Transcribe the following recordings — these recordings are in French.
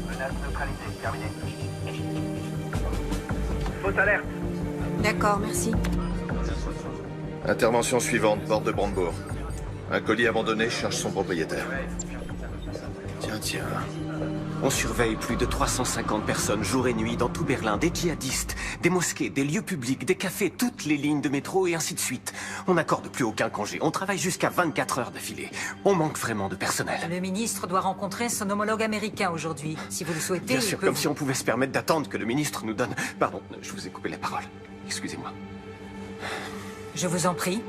Menace neutralisée, terminé. Fausse alerte. D'accord, merci. Intervention suivante, porte de Brandebourg. Un colis abandonné cherche son propriétaire. Tiens. On surveille plus de 350 personnes jour et nuit dans tout Berlin, des djihadistes, des mosquées, des lieux publics, des cafés, toutes les lignes de métro et ainsi de suite. On n'accorde plus aucun congé, on travaille jusqu'à 24 heures d'affilée. On manque vraiment de personnel. Le ministre doit rencontrer son homologue américain aujourd'hui. Si vous le souhaitez, Bien sûr, comme si on pouvait se permettre d'attendre que le ministre nous donne... Pardon, je vous ai coupé la parole. Excusez-moi. Je vous en prie.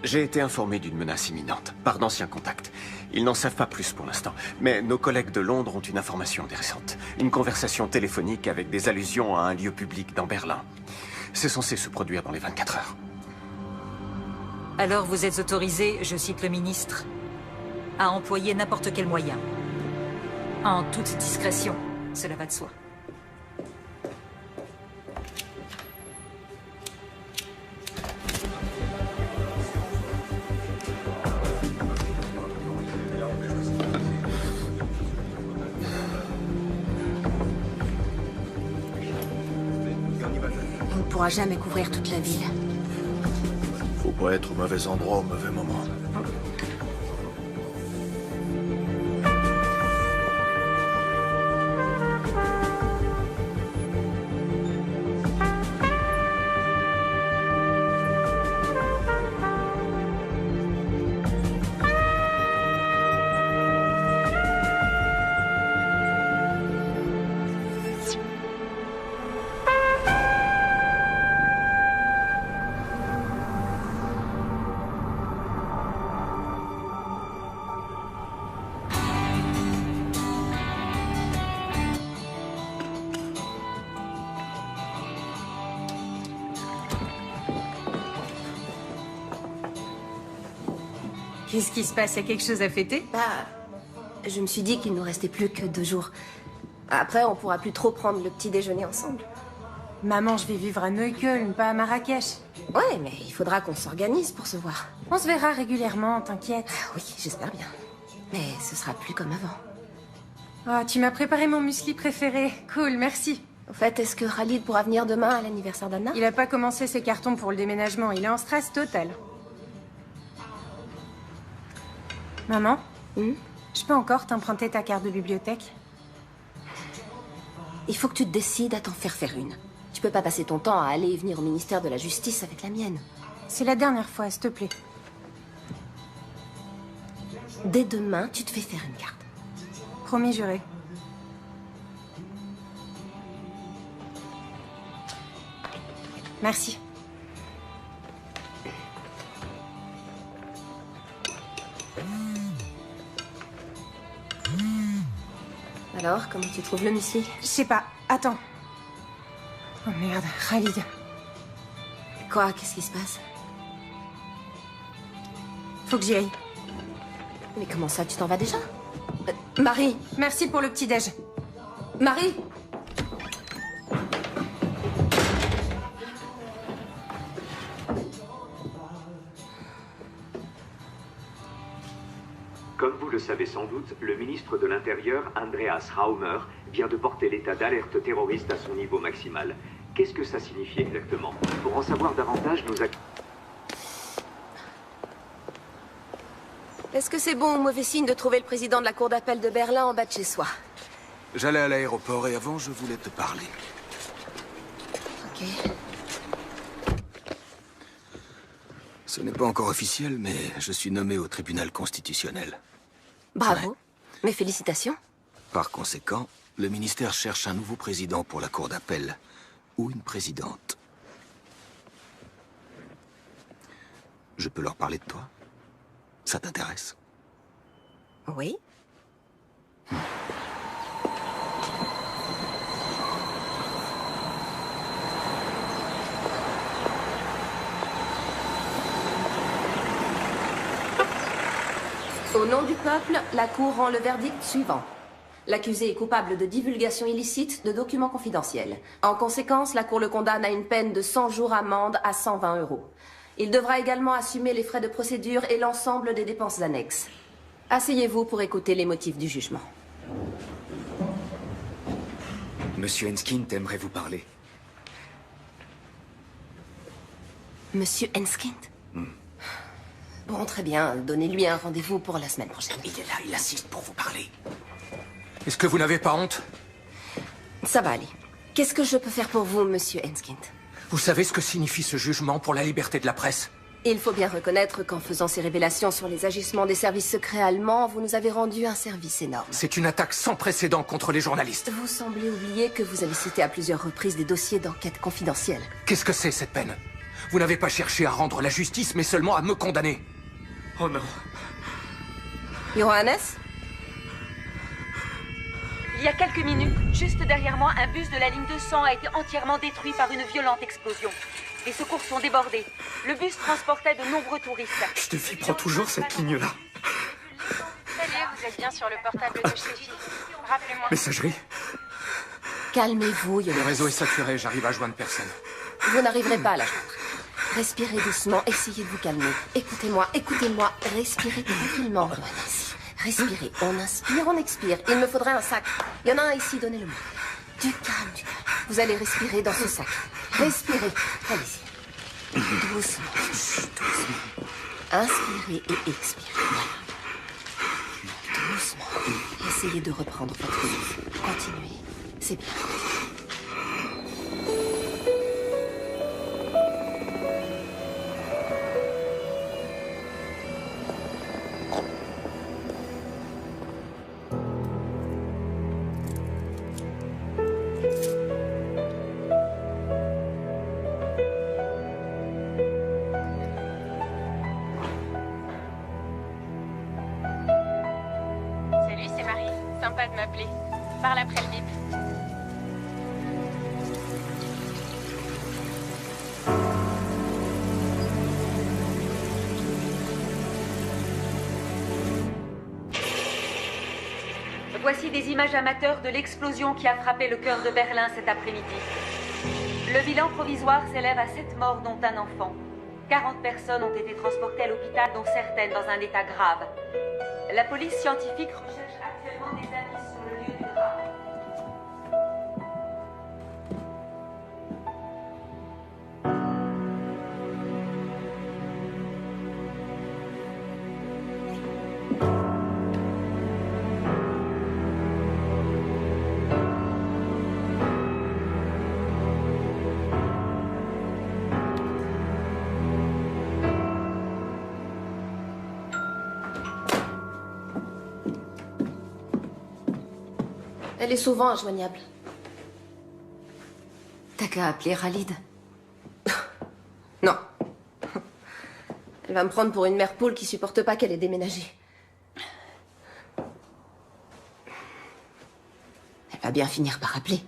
J'ai été informé d'une menace imminente, par d'anciens contacts. Ils n'en savent pas plus pour l'instant, mais nos collègues de Londres ont une information intéressante. Une conversation téléphonique avec des allusions à un lieu public dans Berlin. C'est censé se produire dans les 24 heures. Alors vous êtes autorisé, je cite le ministre, à employer n'importe quel moyen. En toute discrétion, cela va de soi. On ne pourra jamais couvrir toute la ville. Faut pas être au mauvais endroit au mauvais moment. Qu'est-ce qui se passe? Il y a quelque chose à fêter? Je me suis dit qu'il nous restait plus que 2 jours. Après, on pourra plus trop prendre le petit déjeuner ensemble. Maman, je vais vivre à Neukölln, pas à Marrakech. Ouais, mais il faudra qu'on s'organise pour se voir. On se verra régulièrement, t'inquiète. Oui, j'espère bien. Mais ce sera plus comme avant. Oh, tu m'as préparé mon muesli préféré. Cool, merci. Au fait, est-ce que Khalid pourra venir demain à l'anniversaire d'Anna? Il a pas commencé ses cartons pour le déménagement, il est en stress total. Maman, je peux encore t'emprunter ta carte de bibliothèque? Il faut que tu te décides à t'en faire une. Tu peux pas passer ton temps à aller et venir au ministère de la Justice avec la mienne. C'est la dernière fois, s'il te plaît. Dès demain, tu te fais faire une carte. Promis juré. Merci. Alors, comment tu trouves le muesli? Je sais pas, attends. Oh merde, Khalid. Quoi? Qu'est-ce qui se passe? Faut que j'y aille. Mais comment ça, tu t'en vas déjà? Marie! Merci pour le petit-déj. Marie! Comme vous le savez sans doute, le ministre de l'Intérieur, Andreas Raumer, vient de porter l'état d'alerte terroriste à son niveau maximal. Qu'est-ce que ça signifie exactement? Pour en savoir davantage, nous... Est-ce que c'est bon ou mauvais signe de trouver le président de la cour d'appel de Berlin en bas de chez soi? J'allais à l'aéroport et avant, je voulais te parler. Ok. Ce n'est pas encore officiel, mais je suis nommé au tribunal constitutionnel. Bravo. Ouais. Mes félicitations. Par conséquent, le ministère cherche un nouveau président pour la cour d'appel. Ou une présidente. Je peux leur parler de toi? Ça t'intéresse? Oui. Au nom du peuple, la Cour rend le verdict suivant. L'accusé est coupable de divulgation illicite de documents confidentiels. En conséquence, la Cour le condamne à une peine de 100 jours amende à 120 €. Il devra également assumer les frais de procédure et l'ensemble des dépenses annexes. Asseyez-vous pour écouter les motifs du jugement. Monsieur Enskind aimerait vous parler. Monsieur Enskind? Bon, très bien. Donnez-lui un rendez-vous pour la semaine prochaine. Il est là, il assiste pour vous parler. Est-ce que vous n'avez pas honte? Ça va aller. Qu'est-ce que je peux faire pour vous, monsieur Enskind? Vous savez ce que signifie ce jugement pour la liberté de la presse? Il faut bien reconnaître qu'en faisant ces révélations sur les agissements des services secrets allemands, vous nous avez rendu un service énorme. C'est une attaque sans précédent contre les journalistes. Vous semblez oublier que vous avez cité à plusieurs reprises des dossiers d'enquête confidentielle. Qu'est-ce que c'est, cette peine? Vous n'avez pas cherché à rendre la justice, mais seulement à me condamner. Oh non. Johannes? Il y a quelques minutes, juste derrière moi, un bus de la ligne 200 a été entièrement détruit par une violente explosion. Les secours sont débordés. Le bus transportait de nombreux touristes. Steffi prend toujours cette ligne-là. Salut, vous êtes bien sur le portable de Steffi. Rappelez-moi. Messagerie? Calmez-vous, Le Johannes. réseau est saturé, j'arrive à joindre personne. Vous n'arriverez pas à la joindre. Respirez doucement, essayez de vous calmer. Écoutez-moi, écoutez-moi. Respirez tranquillement, Johannes. Respirez. On inspire, on expire. Il me faudrait un sac. Il y en a un ici, donnez-le-moi. Du calme, du calme. Vous allez respirer dans ce sac. Respirez. Allez-y. Doucement. Doucement. Inspirez et expirez. Voilà. Doucement. Essayez de reprendre votre souffle. Continuez. C'est bien. Salut, c'est Marie. Sympa de m'appeler. Parle après le bip. Voici des images amateurs de l'explosion qui a frappé le cœur de Berlin cet après-midi. Le bilan provisoire s'élève à 7 morts, dont un enfant. 40 personnes ont été transportées à l'hôpital, dont certaines dans un état grave. La police scientifique recherche actuellement des indices sur le lieu du drame. Elle est souvent injoignable. T'as qu'à appeler Khalid. Non. Elle va me prendre pour une mère poule qui supporte pas qu'elle ait déménagé. Elle va bien finir par appeler.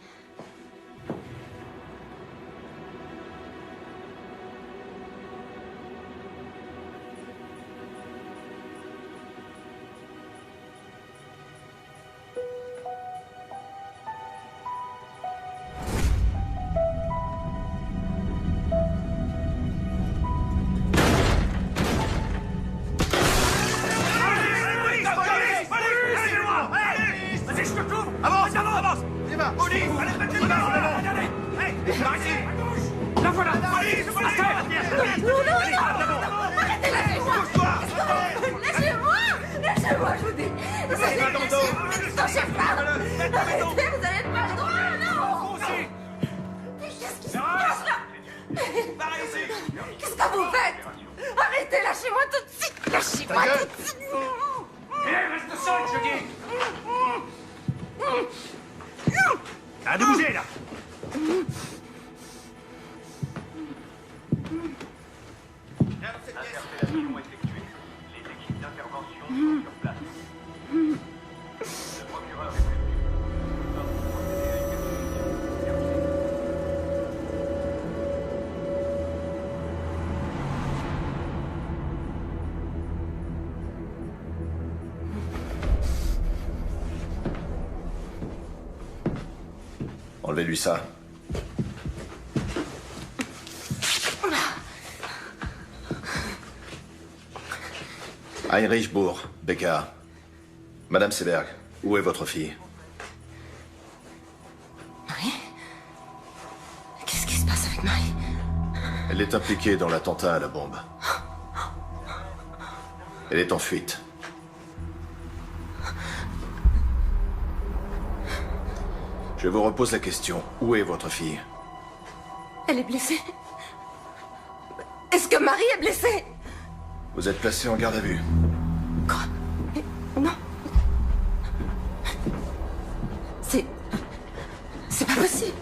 Qu'est-ce que vous faites? Arrêtez, lâchez-moi tout de suite. Lâchez-moi tout de suite. Reste seul, je dis. Arrête de bouger, là. Interpellation effectuée. Les équipes d'intervention sont sur place. Le procureur est prévenu. Nous allons procéder à une Enlevez-lui ça. Heinrich Bourg, BKA. Madame Seberg, où est votre fille? Marie? Qu'est-ce qui se passe avec Marie? Elle est impliquée dans l'attentat à la bombe. Elle est en fuite. Je vous repose la question. Où est votre fille? Elle est blessée. Est-ce que Marie est blessée? Vous êtes placé en garde à vue. Quoi? Mais non. C'est pas possible.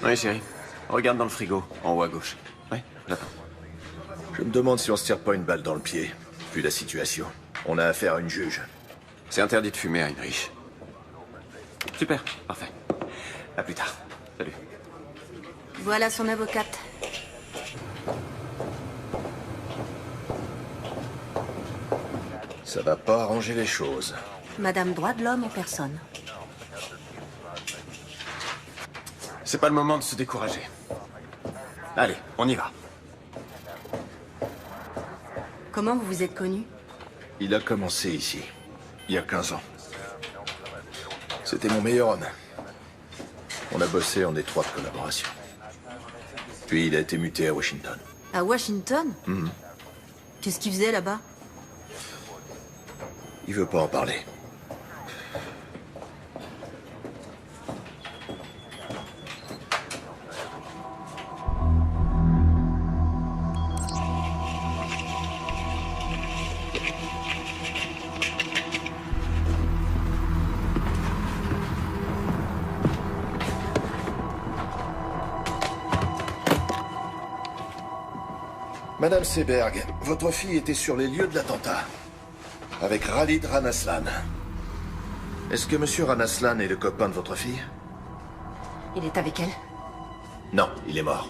Oui, chérie. Regarde dans le frigo, en haut à gauche. Oui, j'attends. Je me demande si on se tire pas une balle dans le pied, vu la situation. On a affaire à une juge. C'est interdit de fumer, Heinrich. Super, parfait. À plus tard. Salut. Voilà son avocate. Ça va pas arranger les choses. Madame droit de l'homme en personne. C'est pas le moment de se décourager. Allez, on y va. Comment vous vous êtes connus? Il a commencé ici, il y a 15 ans. C'était mon meilleur homme. On a bossé en étroite collaboration. Puis il a été muté à Washington. À Washington? Qu'est-ce qu'il faisait là-bas? Il veut pas en parler. Madame Seberg, votre fille était sur les lieux de l'attentat. Avec Khalid Ranaslan. Est-ce que Monsieur Ranaslan est le copain de votre fille? Il est avec elle? Non, il est mort.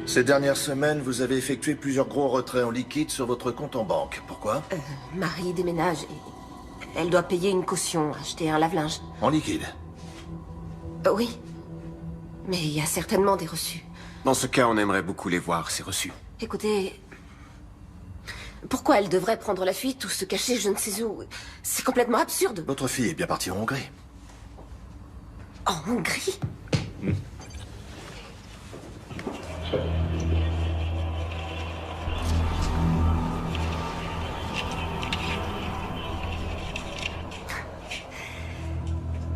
Ces dernières semaines, vous avez effectué plusieurs gros retraits en liquide sur votre compte en banque. Pourquoi? Marie déménage et elle doit payer une caution, acheter un lave-linge. En liquide? Oui. Mais il y a certainement des reçus. Dans ce cas, on aimerait beaucoup les voir, ces reçus. Écoutez... Pourquoi elle devrait prendre la fuite ou se cacher je ne sais où? C'est complètement absurde. Votre fille est bien partie en Hongrie. En Hongrie?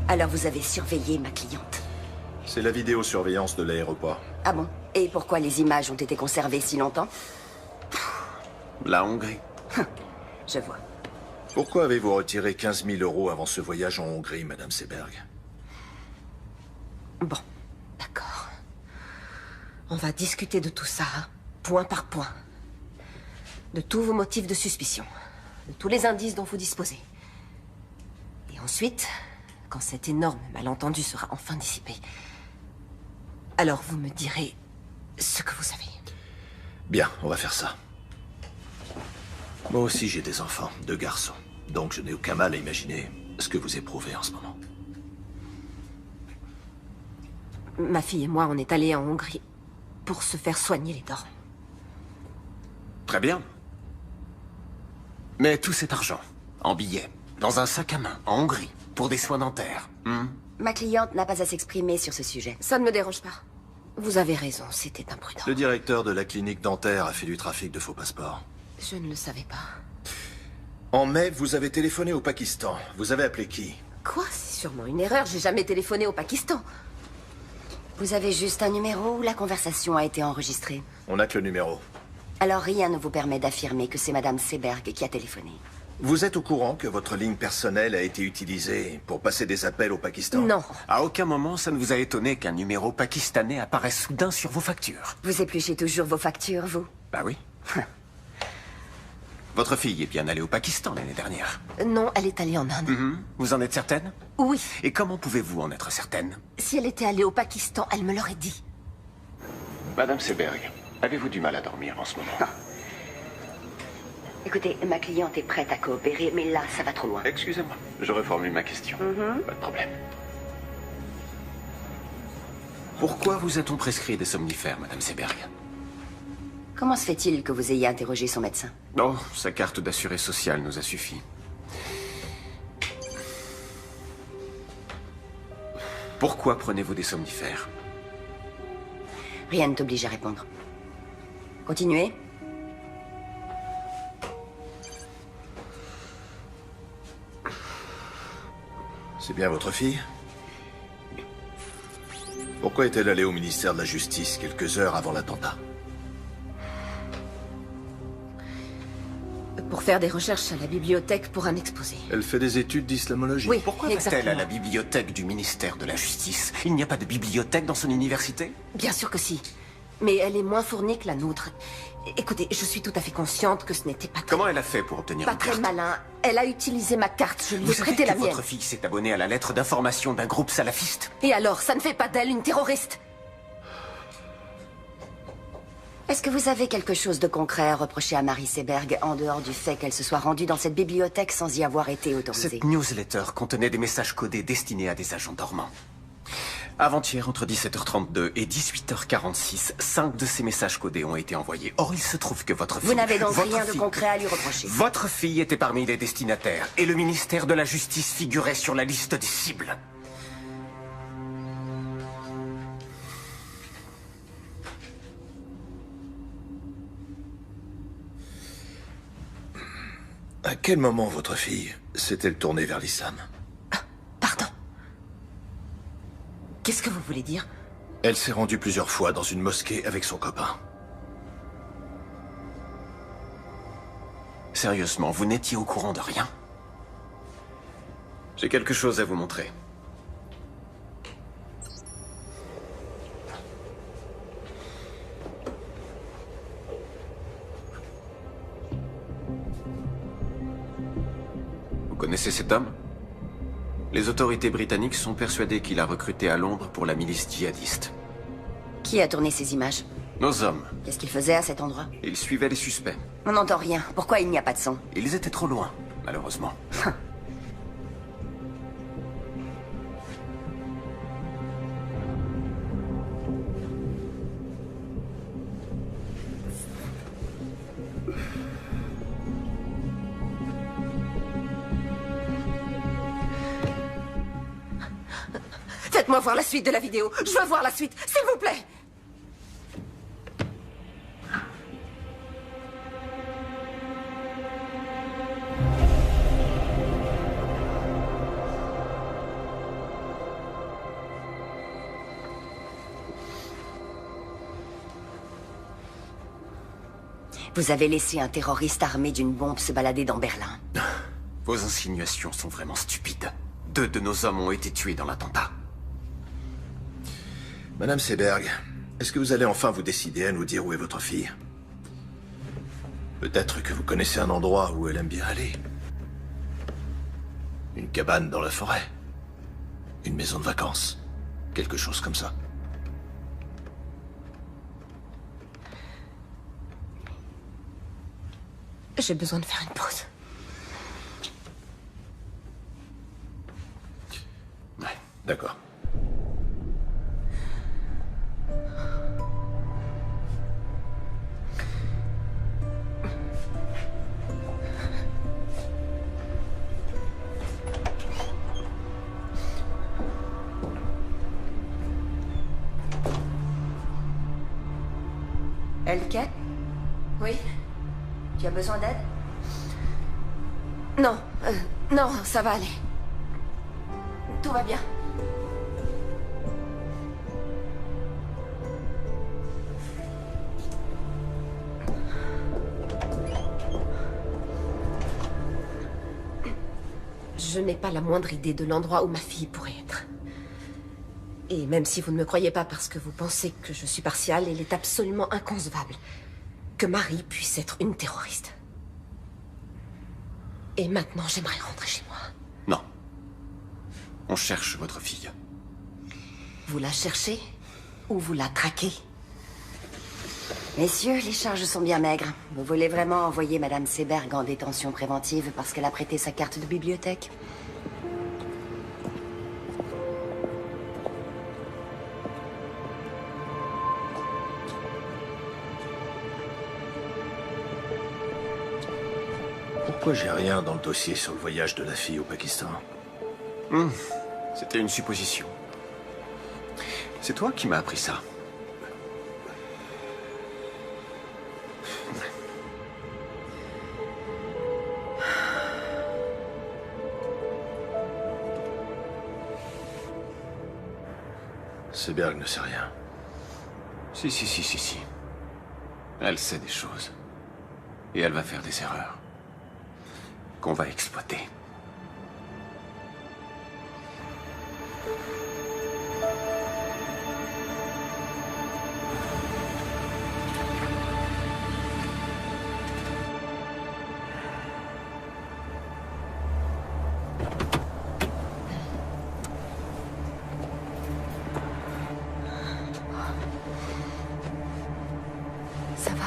Alors vous avez surveillé ma cliente? C'est la vidéosurveillance de l'aéroport. Ah bon? Et pourquoi les images ont été conservées si longtemps? La Hongrie. Je vois. Pourquoi avez-vous retiré 15 000 € avant ce voyage en Hongrie, Madame Seberg? Bon, d'accord. On va discuter de tout ça, point par point. De tous vos motifs de suspicion. De tous les indices dont vous disposez. Et ensuite, quand cet énorme malentendu sera enfin dissipé, alors vous me direz ce que vous savez. Bien, on va faire ça. Moi aussi, j'ai des enfants, 2 garçons. Donc je n'ai aucun mal à imaginer ce que vous éprouvez en ce moment. Ma fille et moi, on est allés en Hongrie pour se faire soigner les dents. Très bien. Mais tout cet argent, en billets, dans un sac à main, en Hongrie, pour des soins dentaires. Ma cliente n'a pas à s'exprimer sur ce sujet. Ça ne me dérange pas. Vous avez raison, c'était imprudent. Le directeur de la clinique dentaire a fait du trafic de faux passeports. Je ne le savais pas. En mai, vous avez téléphoné au Pakistan. Vous avez appelé qui? Quoi? C'est sûrement une erreur, j'ai jamais téléphoné au Pakistan. Vous avez juste un numéro où la conversation a été enregistrée. On n'a que le numéro. Alors rien ne vous permet d'affirmer que c'est Madame Seberg qui a téléphoné. Vous êtes au courant que votre ligne personnelle a été utilisée pour passer des appels au Pakistan? Non. À aucun moment, ça ne vous a étonné qu'un numéro pakistanais apparaisse soudain sur vos factures. Vous épluchez toujours vos factures, vous? Bah oui. Votre fille est bien allée au Pakistan l'année dernière. Non, elle est allée en Inde. Vous en êtes certaine? Oui. Et comment pouvez-vous en être certaine? Si elle était allée au Pakistan, elle me l'aurait dit. Madame Seberg, avez-vous du mal à dormir en ce moment? Écoutez, ma cliente est prête à coopérer, mais là, ça va trop loin. Excusez-moi, je reformule ma question. Pas de problème. Pourquoi vous a-t-on prescrit des somnifères, Madame Seberg? Comment se fait-il que vous ayez interrogé son médecin? Oh, sa carte d'assuré social nous a suffi. Pourquoi prenez-vous des somnifères? Rien ne t'oblige à répondre. Continuez. C'est bien votre fille? Pourquoi est-elle allée au ministère de la Justice quelques heures avant l'attentat? Pour faire des recherches à la bibliothèque pour un exposé. Elle fait des études d'islamologie. Oui, Pourquoi va-t-elle à la bibliothèque du ministère de la Justice? Il n'y a pas de bibliothèque dans son université? Bien sûr que si. Mais elle est moins fournie que la nôtre. Écoutez, je suis tout à fait consciente que ce n'était pas très... Comment elle a fait pour obtenir Pas une très carte? malin. Elle a utilisé ma carte. Je lui ai Vous savez prêté la que mienne. votre fille s'est abonnée à la lettre d'information d'un groupe salafiste? Et alors, ça ne fait pas d'elle une terroriste? Est-ce que vous avez quelque chose de concret à reprocher à Marie Seberg, en dehors du fait qu'elle se soit rendue dans cette bibliothèque sans y avoir été autorisée? Cette newsletter contenait des messages codés destinés à des agents dormants. Avant-hier, entre 17h32 et 18h46, 5 de ces messages codés ont été envoyés. Or, il se trouve que votre fille... Vous n'avez donc votre rien de fille- concret à lui reprocher? Votre fille était parmi les destinataires, et le ministère de la Justice figurait sur la liste des cibles. À quel moment votre fille s'est-elle tournée vers l'islam? Pardon. Qu'est-ce que vous voulez dire? Elle s'est rendue plusieurs fois dans une mosquée avec son copain. Sérieusement, vous n'étiez au courant de rien? J'ai quelque chose à vous montrer. Vous connaissez cet homme? Les autorités britanniques sont persuadées qu'il a recruté à Londres pour la milice djihadiste. Qui a tourné ces images? Nos hommes. Qu'est-ce qu'il faisait à cet endroit? Ils suivaient les suspects. On n'entend rien. Pourquoi il n'y a pas de son? Ils étaient trop loin, malheureusement. Faites-moi voir la suite de la vidéo. Je veux voir la suite, s'il vous plaît. Vous avez laissé un terroriste armé d'une bombe se balader dans Berlin. Vos insinuations sont vraiment stupides. 2 de nos hommes ont été tués dans l'attentat. Madame Seberg, est-ce que vous allez enfin vous décider à nous dire où est votre fille? Peut-être que vous connaissez un endroit où elle aime bien aller. Une cabane dans la forêt. Une maison de vacances. Quelque chose comme ça. J'ai besoin de faire une pause. Ouais, d'accord. Elke? Oui? Tu as besoin d'aide? Non, non, ça va aller. Tout va bien. Je n'ai pas la moindre idée de l'endroit où ma fille pourrait être. Et même si vous ne me croyez pas parce que vous pensez que je suis partiale, il est absolument inconcevable que Marie puisse être une terroriste. Et maintenant, j'aimerais rentrer chez moi. Non. On cherche votre fille. Vous la cherchez ou vous la traquez? Messieurs, les charges sont bien maigres. Vous voulez vraiment envoyer Madame Seberg en détention préventive parce qu'elle a prêté sa carte de bibliothèque? Pourquoi j'ai rien dans le dossier sur le voyage de la fille au Pakistan? C'était une supposition. C'est toi qui m'as appris ça. Seberg ne sait rien. Si. Elle sait des choses. Et elle va faire des erreurs. Qu'on va exploiter. Ça va.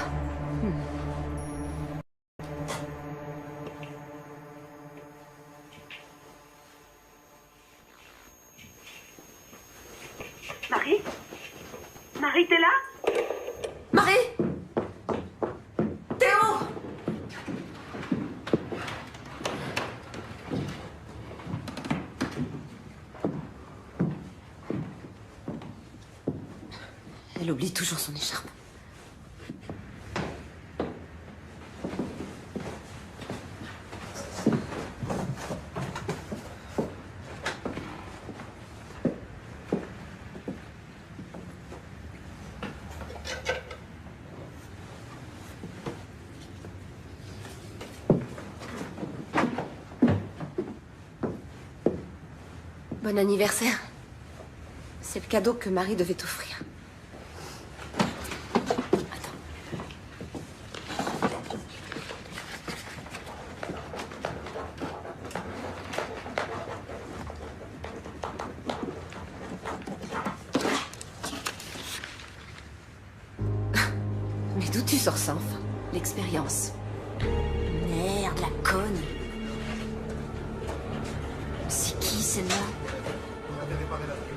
Marie? Marie, t'es là? Marie! Théo! Elle oublie toujours son écharpe. Bon anniversaire. C'est le cadeau que Marie devait t'offrir. Mais d'où tu sors ça, enfin? L'expérience. Merde, la conne. C'est qui, celle-là?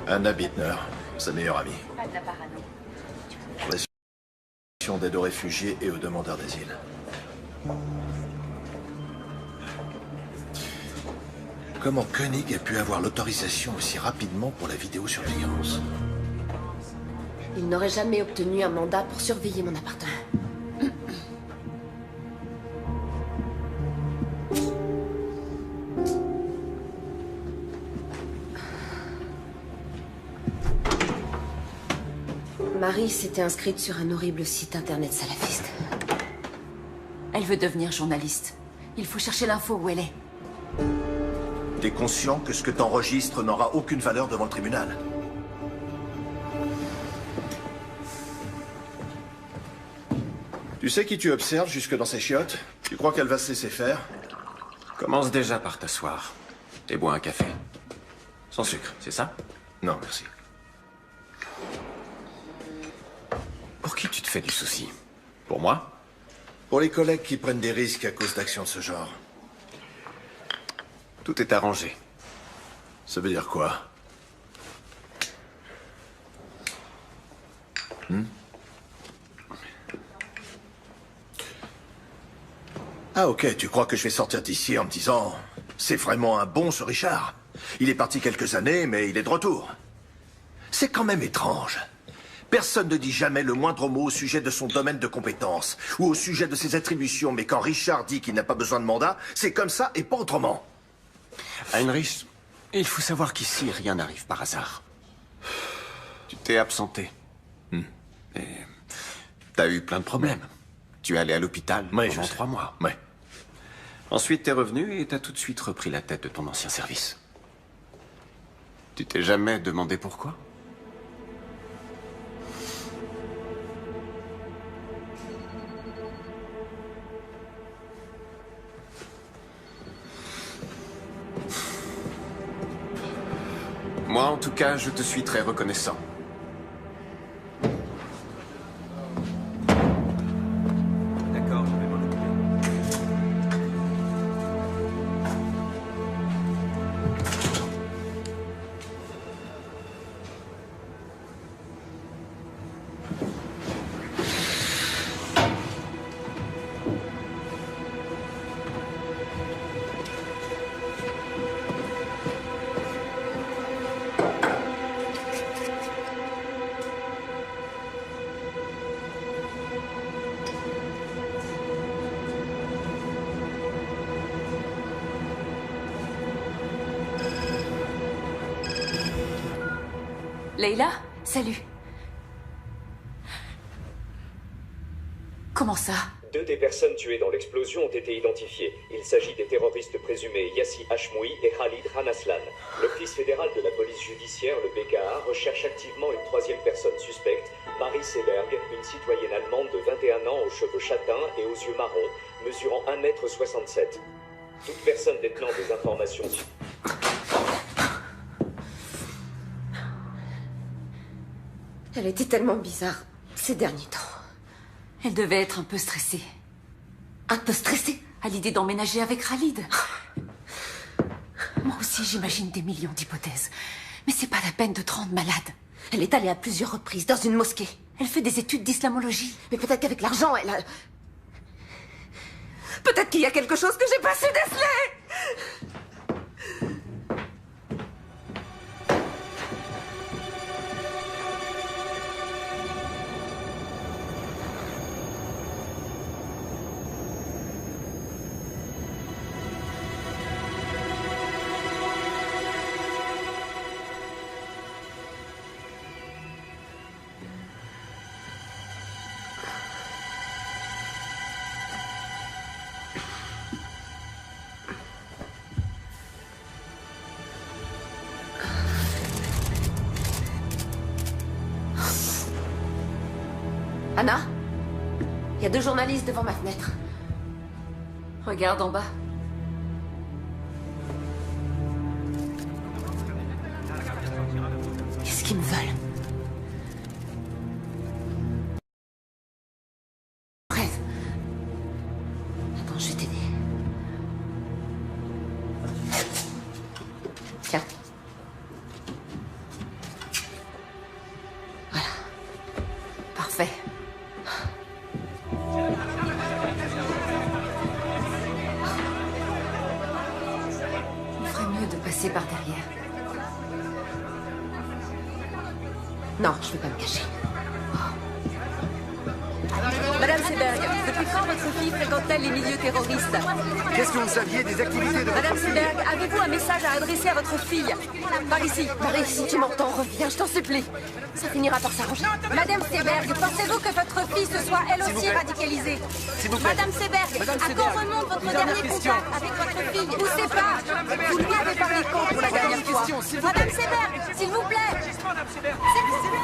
Anna Bittner, sa meilleure amie. Pas de la parano. Relation d'aide aux réfugiés et aux demandeurs d'asile. Comment Koenig a pu avoir l'autorisation aussi rapidement pour la vidéosurveillance? Il n'aurait jamais obtenu un mandat pour surveiller mon appartement. Marie s'était inscrite sur un horrible site internet salafiste. Elle veut devenir journaliste. Il faut chercher l'info où elle est. T'es conscient que ce que t'enregistres n'aura aucune valeur devant le tribunal? Tu sais qui tu observes jusque dans ces chiottes? Tu crois qu'elle va se laisser faire? Commence déjà par t'asseoir. Et bois un café. Sans sucre, c'est ça? Non, merci. Pour qui tu te fais du souci? Pour moi? Pour les collègues qui prennent des risques à cause d'actions de ce genre. Tout est arrangé. Ça veut dire quoi? Ah ok, tu crois que je vais sortir d'ici en me disant « C'est vraiment un bon ce Richard. Il est parti quelques années, mais il est de retour. » C'est quand même étrange. Personne ne dit jamais le moindre mot au sujet de son domaine de compétence ou au sujet de ses attributions, mais quand Richard dit qu'il n'a pas besoin de mandat, c'est comme ça et pas autrement. Heinrich, il faut savoir qu'ici, rien n'arrive par hasard. Tu t'es absenté. Et t'as eu plein de problèmes. Tu es allé à l'hôpital pendant 3 mois. Ouais. Ensuite, t'es revenu et t'as tout de suite repris la tête de ton ancien service. Tu t'es jamais demandé pourquoi? Moi, en tout cas, je te suis très reconnaissant. D'accord, je vais m'en occuper. Leila, salut. Comment ça? 2 des personnes tuées dans l'explosion ont été identifiées. Il s'agit des terroristes présumés Yassi Hashmoui et Khalid Ranaslan. L'Office fédéral de la police judiciaire, le BKA, recherche activement une 3e personne suspecte, Marie Seberg, une citoyenne allemande de 21 ans aux cheveux châtains et aux yeux marrons, mesurant 1,67 m. Toute personne détenant des informations... Elle était tellement bizarre ces derniers temps. Elle devait être un peu stressée. Un peu stressée? À l'idée d'emménager avec Khalid. Moi aussi, j'imagine des millions d'hypothèses. Mais c'est pas la peine de te rendre malade. Elle est allée à plusieurs reprises dans une mosquée. Elle fait des études d'islamologie. Mais peut-être qu'avec l'argent, elle a... Peut-être qu'il y a quelque chose que j'ai pas su déceler! Anna? Il y a 2 journalistes devant ma fenêtre. Regarde en bas. Qu'est-ce qu'ils me veulent? Rêve. Attends, je vais t'aider. Tiens. Voilà. Parfait. Il ferait mieux de passer par derrière. Non, je vais pas me cacher. Madame Seberg, depuis quand votre fille fréquente-t-elle les milieux terroristes? Qu'est-ce que vous saviez des activités de Madame votre fille? Seberg, avez-vous un message à adresser à votre fille? Par ici. Marie, si tu m'entends, reviens, je t'en supplie. Ça finira par s'arranger. Madame Seberg, pensez-vous que votre fille se soit elle aussi radicalisée? S'il vous plaît. Madame Seberg, à quand remonte votre dernier contact avec votre fille? Poussez pas. Vous lui avez parlé quand pour la dernière fois? Madame Seberg, s'il vous plaît. S'il vous plaît.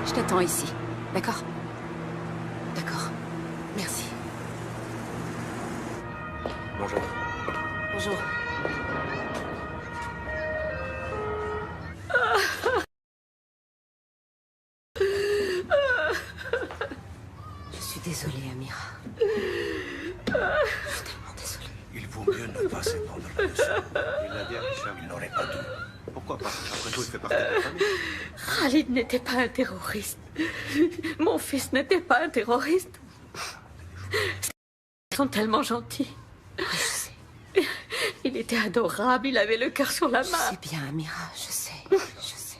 Je t'attends ici. D'accord? D'accord. Merci. Bonjour. Bonjour. Je suis désolée, Amira. Je suis tellement désolée. Il vaut mieux ne pas s'épandre là-dessus. Il l'a dit à Richard. Il n'aurait pas dû. Pourquoi pas? Après tout, il fait partie de la famille. Khalid n'était pas un terroriste. Mon fils n'était pas un terroriste. Ils sont tellement gentils. Oui, je sais. Il était adorable, il avait le cœur sur la Je main. sais bien, Amira, je sais. Je sais.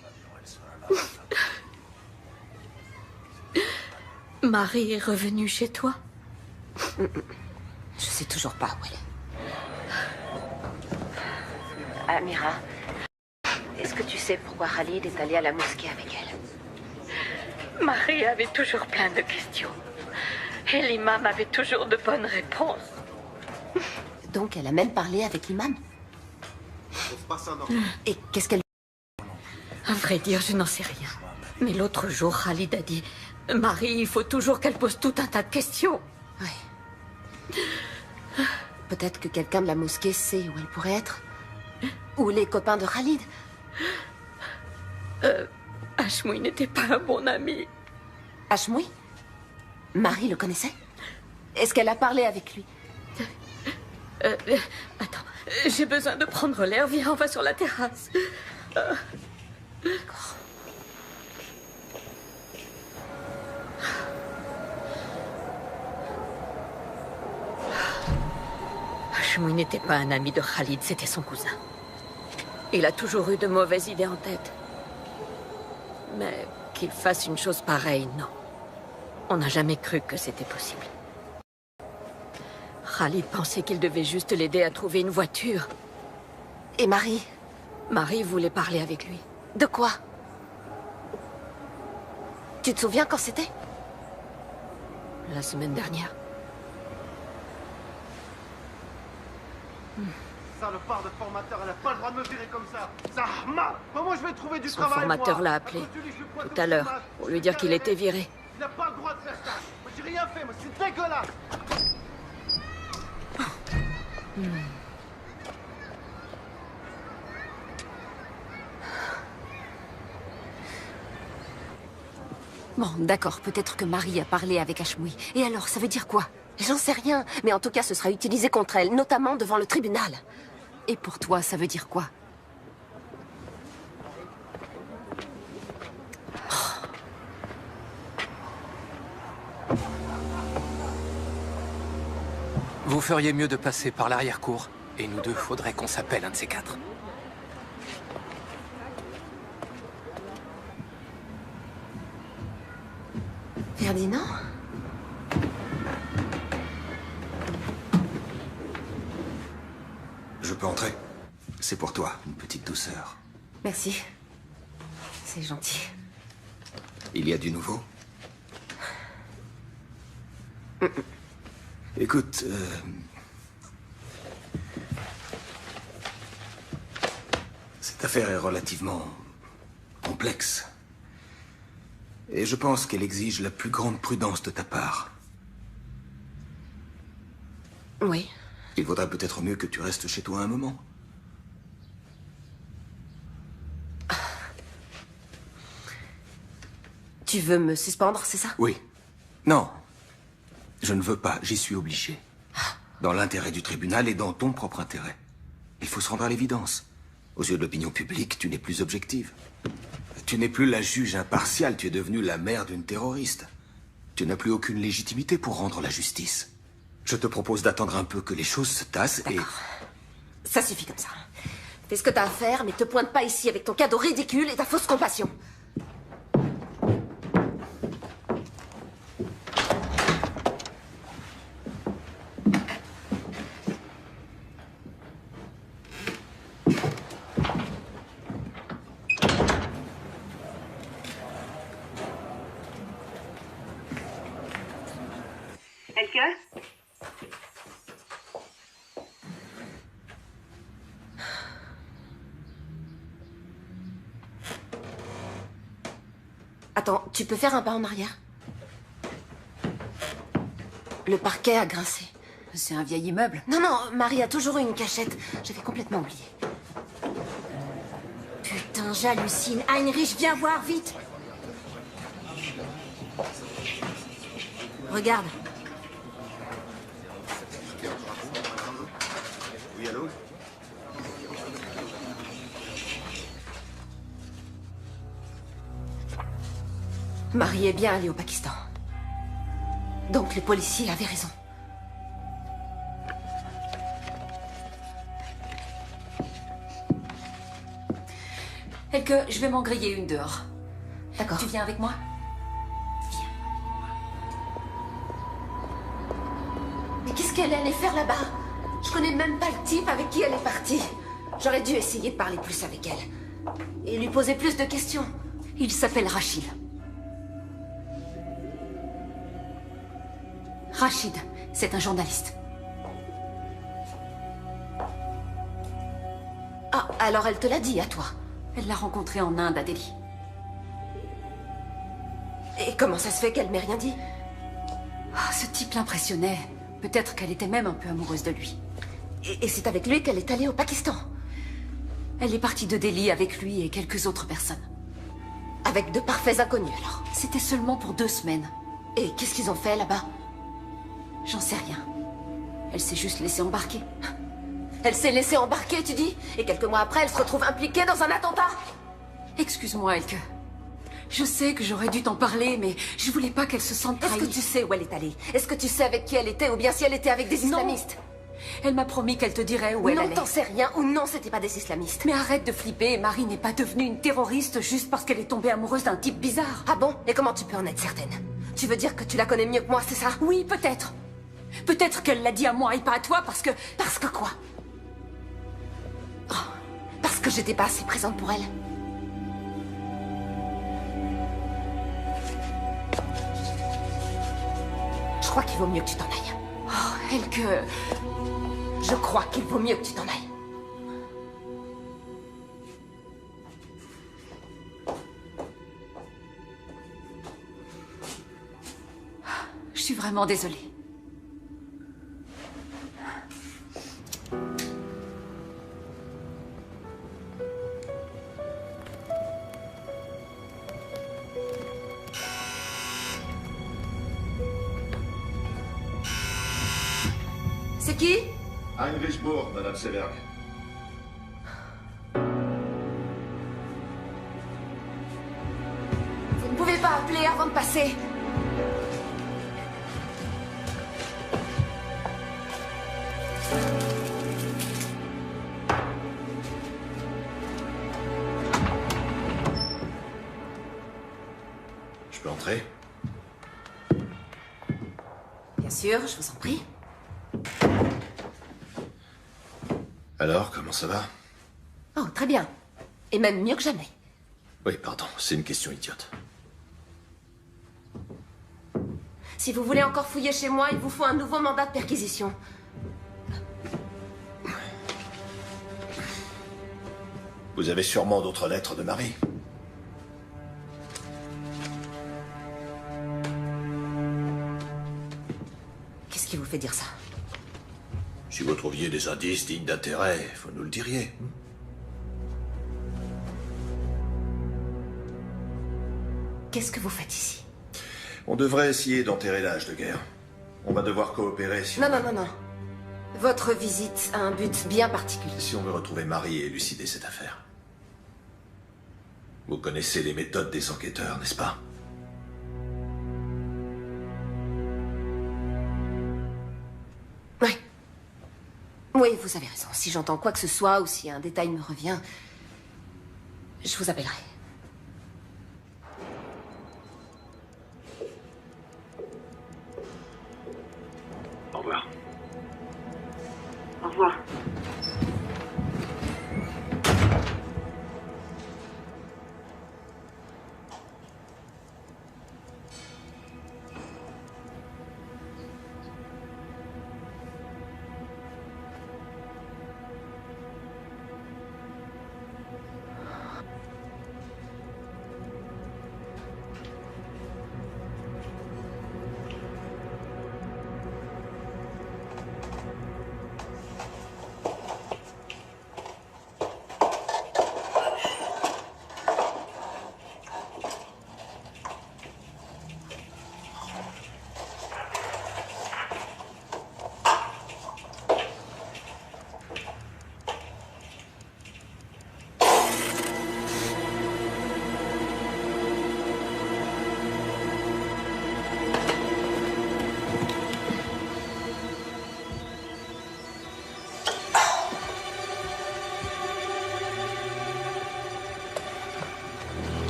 Marie est revenue chez toi? Je sais toujours pas où elle est. Amira, est-ce que tu sais pourquoi Khalid est allé à la mosquée avec elle? Marie avait toujours plein de questions. Et l'imam avait toujours de bonnes réponses. Donc elle a même parlé avec l'imam. Et qu'est-ce qu'elle... À vrai dire, je n'en sais rien. Mais l'autre jour, Khalid a dit... Marie, il faut toujours qu'elle pose tout un tas de questions. Oui. Peut-être que quelqu'un de la mosquée sait où elle pourrait être. Ou les copains de Khalid. Hashmoui n'était pas un bon ami. Hashmoui? Marie le connaissait? Est-ce qu'elle a parlé avec lui? Attends, j'ai besoin de prendre l'air. Viens, on va sur la terrasse. D'accord. Hashmoui n'était pas un ami de Khalid, c'était son cousin. Il a toujours eu de mauvaises idées en tête. Mais qu'il fasse une chose pareille, non. On n'a jamais cru que c'était possible. Khalid pensait qu'il devait juste l'aider à trouver une voiture. Et Marie? Marie voulait parler avec lui. De quoi? Tu te souviens quand c'était? La semaine dernière. Salopard de formateur, elle a pas le droit de me virer comme ça. Zahma! Comment je vais trouver du travail, Son formateur moi? l'a appelé tout à l'heure pour lui dire qu'il était viré. Il n'a pas le droit de faire ça. Moi, j'ai rien fait, moi, c'est dégueulasse. Bon, d'accord, peut-être que Marie a parlé avec Hashmoui. Et alors, ça veut dire quoi? J'en sais rien, mais en tout cas, ce sera utilisé contre elle, notamment devant le tribunal. Et pour toi, ça veut dire quoi? Vous feriez mieux de passer par l'arrière-cour. Et nous deux, faudrait qu'on s'appelle un de ces quatre. Ferdinand? Je peux entrer? C'est pour toi, une petite douceur. Merci. C'est gentil. Il y a du nouveau? Écoute, cette affaire est relativement complexe. Et je pense qu'elle exige la plus grande prudence de ta part. Oui. Il vaudrait peut-être mieux que tu restes chez toi un moment. Tu veux me suspendre, c'est ça? Oui. Non. Je ne veux pas, j'y suis obligé. Dans l'intérêt du tribunal et dans ton propre intérêt. Il faut se rendre à l'évidence. Aux yeux de l'opinion publique, tu n'es plus objective. Tu n'es plus la juge impartiale, tu es devenue la mère d'une terroriste. Tu n'as plus aucune légitimité pour rendre la justice. Je te propose d'attendre un peu que les choses se tassent et... Ça suffit comme ça. Fais ce que t'as à faire, mais te pointe pas ici avec ton cadeau ridicule et ta fausse compassion. Attends, tu peux faire un pas en arrière? Le parquet a grincé. C'est un vieil immeuble. Non, non, Marie a toujours eu une cachette. J'avais complètement oublié. Putain, j'hallucine. Heinrich, viens voir, vite. Regarde. Oui, allô? Marie est bien allée au Pakistan. Donc les policiers avaient raison. Elke, je vais m'en griller une dehors. D'accord. Tu viens avec moi? Mais qu'est-ce qu'elle allait faire là-bas? Je connais même pas le type avec qui elle est partie. J'aurais dû essayer de parler plus avec elle. Et lui poser plus de questions. Il s'appelle Rachid. Rachid, c'est un journaliste. Ah, alors elle te l'a dit à toi? Elle l'a rencontré en Inde, à Delhi. Et comment ça se fait qu'elle m'ait rien dit? Ah, ce type l'impressionnait. Peut-être qu'elle était même un peu amoureuse de lui. Et c'est avec lui qu'elle est allée au Pakistan? Elle est partie de Delhi avec lui et quelques autres personnes. Avec de parfaits inconnus, alors? C'était seulement pour 2 semaines. Et qu'est-ce qu'ils ont fait là-bas? J'en sais rien. Elle s'est juste laissée embarquer. Elle s'est laissée embarquer, tu dis? Et quelques mois après, elle se retrouve impliquée dans un attentat? Excuse-moi, Elke. Je sais que j'aurais dû t'en parler, mais je voulais pas qu'elle se sente trahie. Est-ce que tu sais où elle est allée? Est-ce que tu sais avec qui elle était, ou bien si elle était avec des islamistes? Elle m'a promis qu'elle te dirait où elle allait. Non, t'en sais rien, ou non, c'était pas des islamistes. Mais arrête de flipper, Marie n'est pas devenue une terroriste juste parce qu'elle est tombée amoureuse d'un type bizarre. Ah bon? Et comment tu peux en être certaine? Tu veux dire que tu la connais mieux que moi, c'est ça? Oui, peut-être. Peut-être qu'elle l'a dit à moi et pas à toi parce que... Parce que quoi? Oh, parce que j'étais pas assez présente pour elle. Je crois qu'il vaut mieux que tu t'en ailles. Oh, Elke... Je crois qu'il vaut mieux que tu t'en ailles. Je suis vraiment désolée. C'est qui? Heinrich Bohr, Madame Seberg. Vous ne pouvez pas appeler avant de passer. Je peux entrer? Bien sûr, je vous en prie. Alors, comment ça va? Oh, très bien. Et même mieux que jamais. Oui, pardon, c'est une question idiote. Si vous voulez encore fouiller chez moi, il vous faut un nouveau mandat de perquisition. Vous avez sûrement d'autres lettres de Marie. Qu'est-ce qui vous fait dire ça? Si vous trouviez des indices dignes d'intérêt, vous nous le diriez. Qu'est-ce que vous faites ici? On devrait essayer d'enterrer l'âge de guerre. On va devoir coopérer si Non, on... non, non, non. Votre visite a un but bien particulier. Si on veut retrouver Marie et élucider cette affaire. Vous connaissez les méthodes des enquêteurs, n'est-ce pas? Oui. Oui, vous avez raison. Si j'entends quoi que ce soit ou si un détail me revient, je vous appellerai. Au revoir. Au revoir.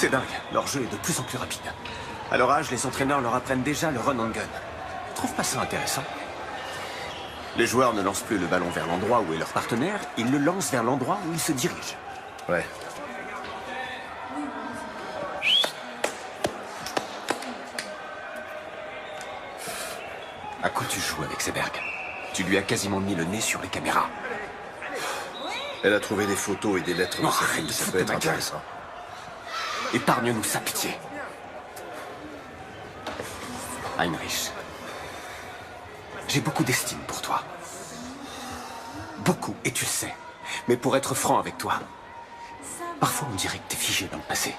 C'est dingue, leur jeu est de plus en plus rapide. À leur âge, les entraîneurs leur apprennent déjà le run and gun. Tu trouves pas ça intéressant? Les joueurs ne lancent plus le ballon vers l'endroit où est leur partenaire, ils le lancent vers l'endroit où ils se dirigent. Ouais. À quoi tu joues avec Seberg? Tu lui as quasiment mis le nez sur les caméras. Elle a trouvé des photos et des lettres de Non, sa arrête fille, de ça foutre peut de être ma gueule. intéressant. Épargne-nous sa pitié. Heinrich, j'ai beaucoup d'estime pour toi. Beaucoup, et tu le sais. Mais pour être franc avec toi, parfois on dirait que t'es figé dans le passé.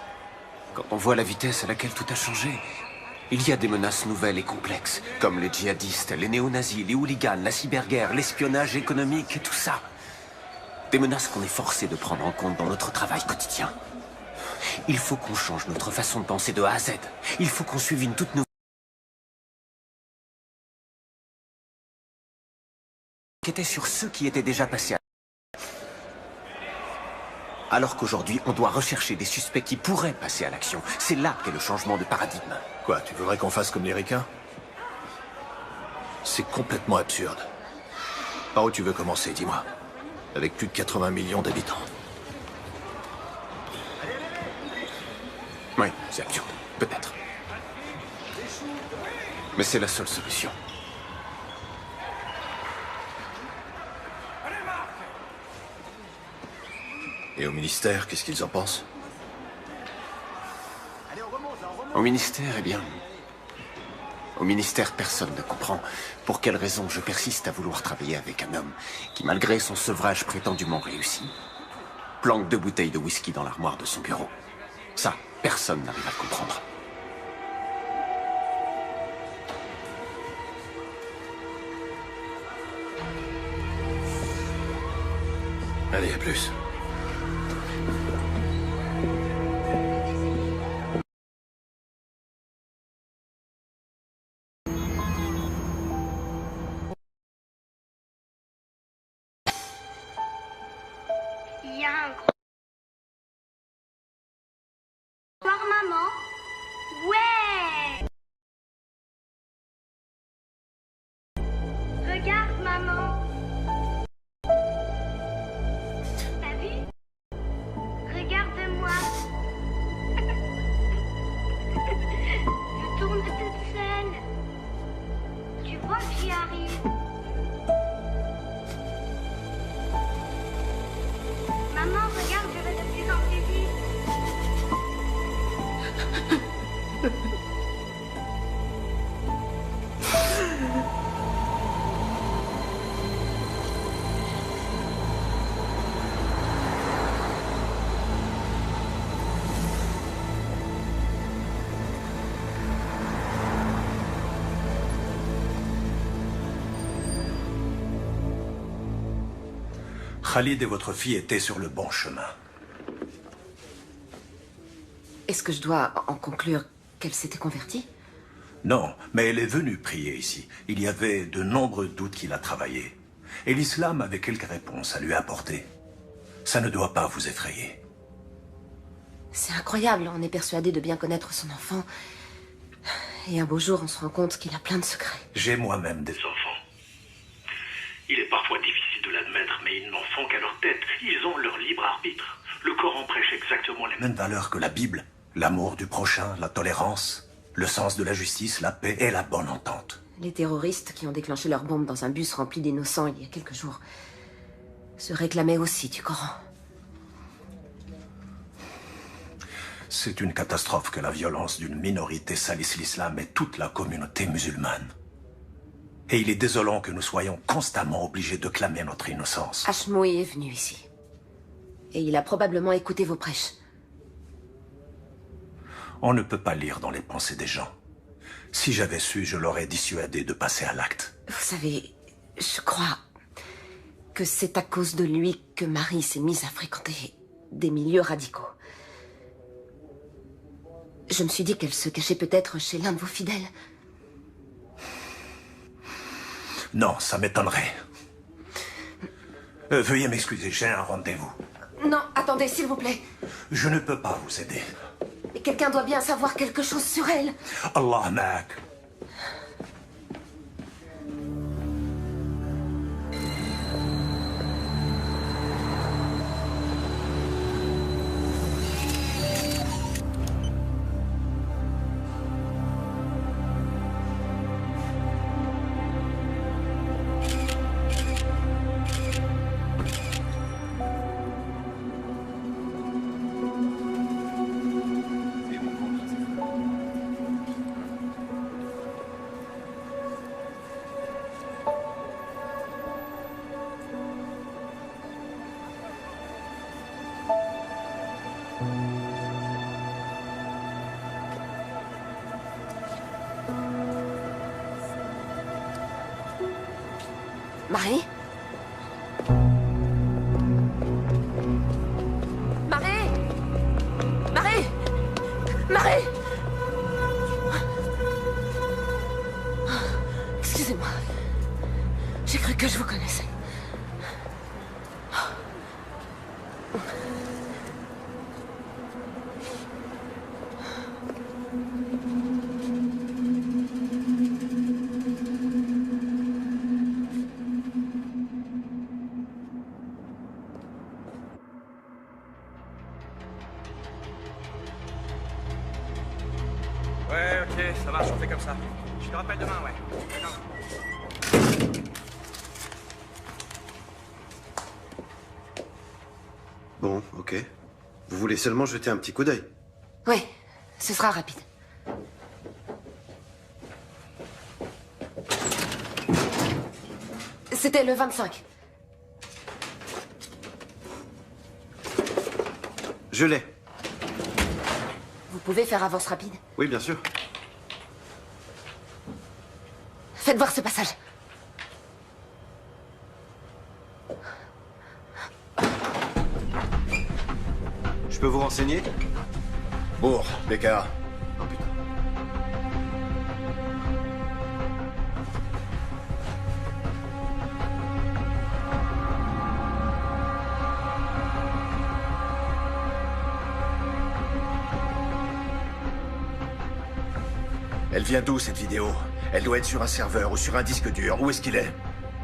Quand on voit la vitesse à laquelle tout a changé, il y a des menaces nouvelles et complexes, comme les djihadistes, les néo-nazis, les hooligans, la cyberguerre, l'espionnage économique et tout ça. Des menaces qu'on est forcé de prendre en compte dans notre travail quotidien. Il faut qu'on change notre façon de penser de A à Z. Il faut qu'on suive une toute nouvelle... qui était sur ceux qui étaient déjà passés à... Alors qu'aujourd'hui, on doit rechercher des suspects qui pourraient passer à l'action. C'est là qu'est le changement de paradigme. Quoi, tu voudrais qu'on fasse comme les ricains? C'est complètement absurde. Par où tu veux commencer, dis-moi? Avec plus de 80 millions d'habitants. Oui, c'est absurde. Peut-être. Mais c'est la seule solution. Et au ministère, qu'est-ce qu'ils en pensent? Au ministère, eh bien... Au ministère, personne ne comprend pour quelle raison je persiste à vouloir travailler avec un homme qui, malgré son sevrage prétendument réussi, planque 2 bouteilles de whisky dans l'armoire de son bureau. Ça, personne n'arrive à le comprendre. Allez, à plus. Il y a un gros... Voir maman? Ouais! Regarde maman! T'as vu? Regarde-moi! Je tourne toute seule. Tu vois que j'y arrive. Maman, regarde, je vais de plus en plus vite. Khalid et votre fille étaient sur le bon chemin. Est-ce que je dois en conclure qu'elle s'était convertie? Non, mais elle est venue prier ici. Il y avait de nombreux doutes qu'il a travaillé. Et l'islam avait quelques réponses à lui apporter. Ça ne doit pas vous effrayer. C'est incroyable, on est persuadé de bien connaître son enfant. Et un beau jour, on se rend compte qu'il a plein de secrets. J'ai moi-même des enfants. Il est parfois difficile de l'admettre, mais ils n'en font qu'à leur tête. Ils ont leur libre arbitre. Le Coran prêche exactement les mêmes Même valeurs que la Bible. L'amour du prochain, la tolérance, le sens de la justice, la paix et la bonne entente. Les terroristes qui ont déclenché leur bombe dans un bus rempli d'innocents il y a quelques jours se réclamaient aussi du Coran. C'est une catastrophe que la violence d'une minorité salisse l'islam et toute la communauté musulmane. Et il est désolant que nous soyons constamment obligés de clamer notre innocence. Hashmoui est venu ici. Et il a probablement écouté vos prêches. On ne peut pas lire dans les pensées des gens. Si j'avais su, je l'aurais dissuadé de passer à l'acte. Vous savez, je crois que c'est à cause de lui que Marie s'est mise à fréquenter des milieux radicaux. Je me suis dit qu'elle se cachait peut-être chez l'un de vos fidèles. Non, ça m'étonnerait. Veuillez m'excuser, j'ai un rendez-vous. Non, attendez, s'il vous plaît. Je ne peux pas vous aider. Et quelqu'un doit bien savoir quelque chose sur elle. Allah ma'ak. Marie? Marie? Marie? Marie? Excusez-moi. J'ai cru que je vous connaissais. Ouais, ok, ça marche, on fait comme ça. Je te rappelle demain, ouais. D'accord. Bon, ok. Vous voulez seulement jeter un petit coup d'œil? Oui, ce sera rapide. C'était le 25. Je l'ai. Vous pouvez faire avance rapide? Oui, bien sûr. Faites voir ce passage. Je peux vous renseigner? Bourg, BKA. Oh putain. Elle vient d'où, cette vidéo? Elle doit être sur un serveur ou sur un disque dur. Où est-ce qu'il est?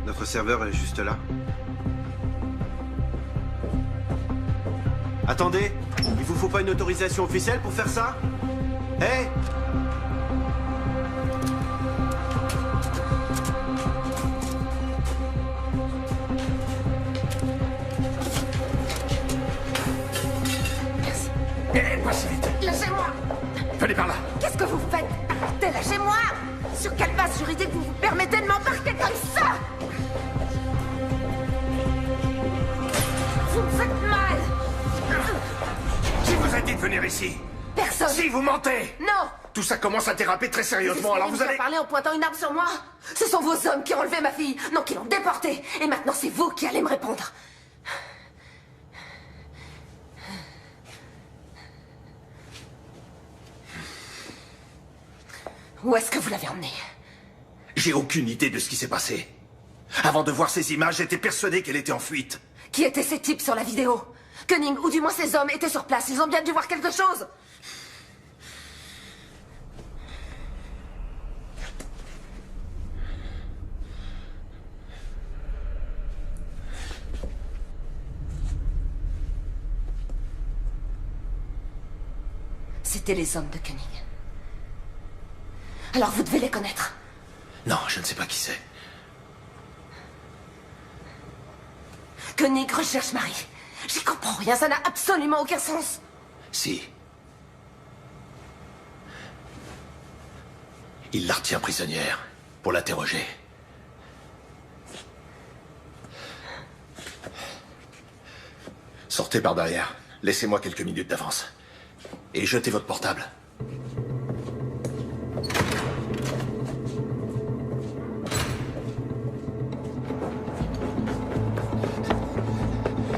Notre serveur est juste là. Attendez, il vous faut pas une autorisation officielle pour faire ça? Hé! Merci. Pas si vite. Lâchez-moi! Venez par là. Qu'est-ce que vous faites? Arrêtez, lâchez-moi! Sur quelle base juridique vous vous permettez de m'embarquer comme ça? Vous me faites mal! Qui vous a dit de venir ici? Personne! Si, vous mentez! Non! Tout ça commence à déraper très sérieusement, alors vous allez... parler en pointant une arme sur moi? Ce sont vos hommes qui ont enlevé ma fille, non, qui l'ont déportée. Et maintenant, c'est vous qui allez me répondre. Où est-ce que vous l'avez emmenée? J'ai aucune idée de ce qui s'est passé. Avant de voir ces images, j'étais persuadé qu'elle était en fuite. Qui étaient ces types sur la vidéo? Koenig, ou du moins ces hommes, étaient sur place. Ils ont bien dû voir quelque chose. C'étaient les hommes de Koenig. Alors vous devez les connaître. Non, je ne sais pas qui c'est. Koenig recherche Marie. J'y comprends rien, ça n'a absolument aucun sens. Si. Il la retient prisonnière pour l'interroger. Sortez par derrière. Laissez-moi quelques minutes d'avance. Et jetez votre portable.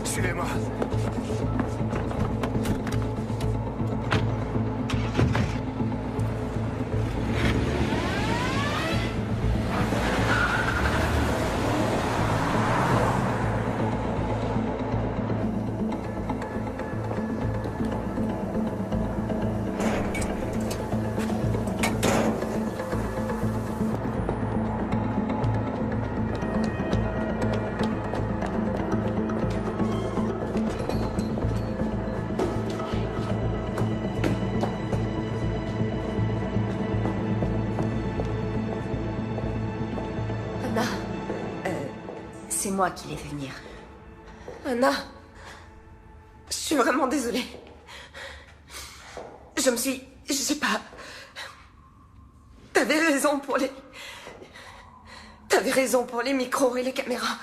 Suivez-moi. C'est moi qui l'ai fait venir. Anna, je suis vraiment désolée. Je sais pas... T'avais raison pour les micros et les caméras.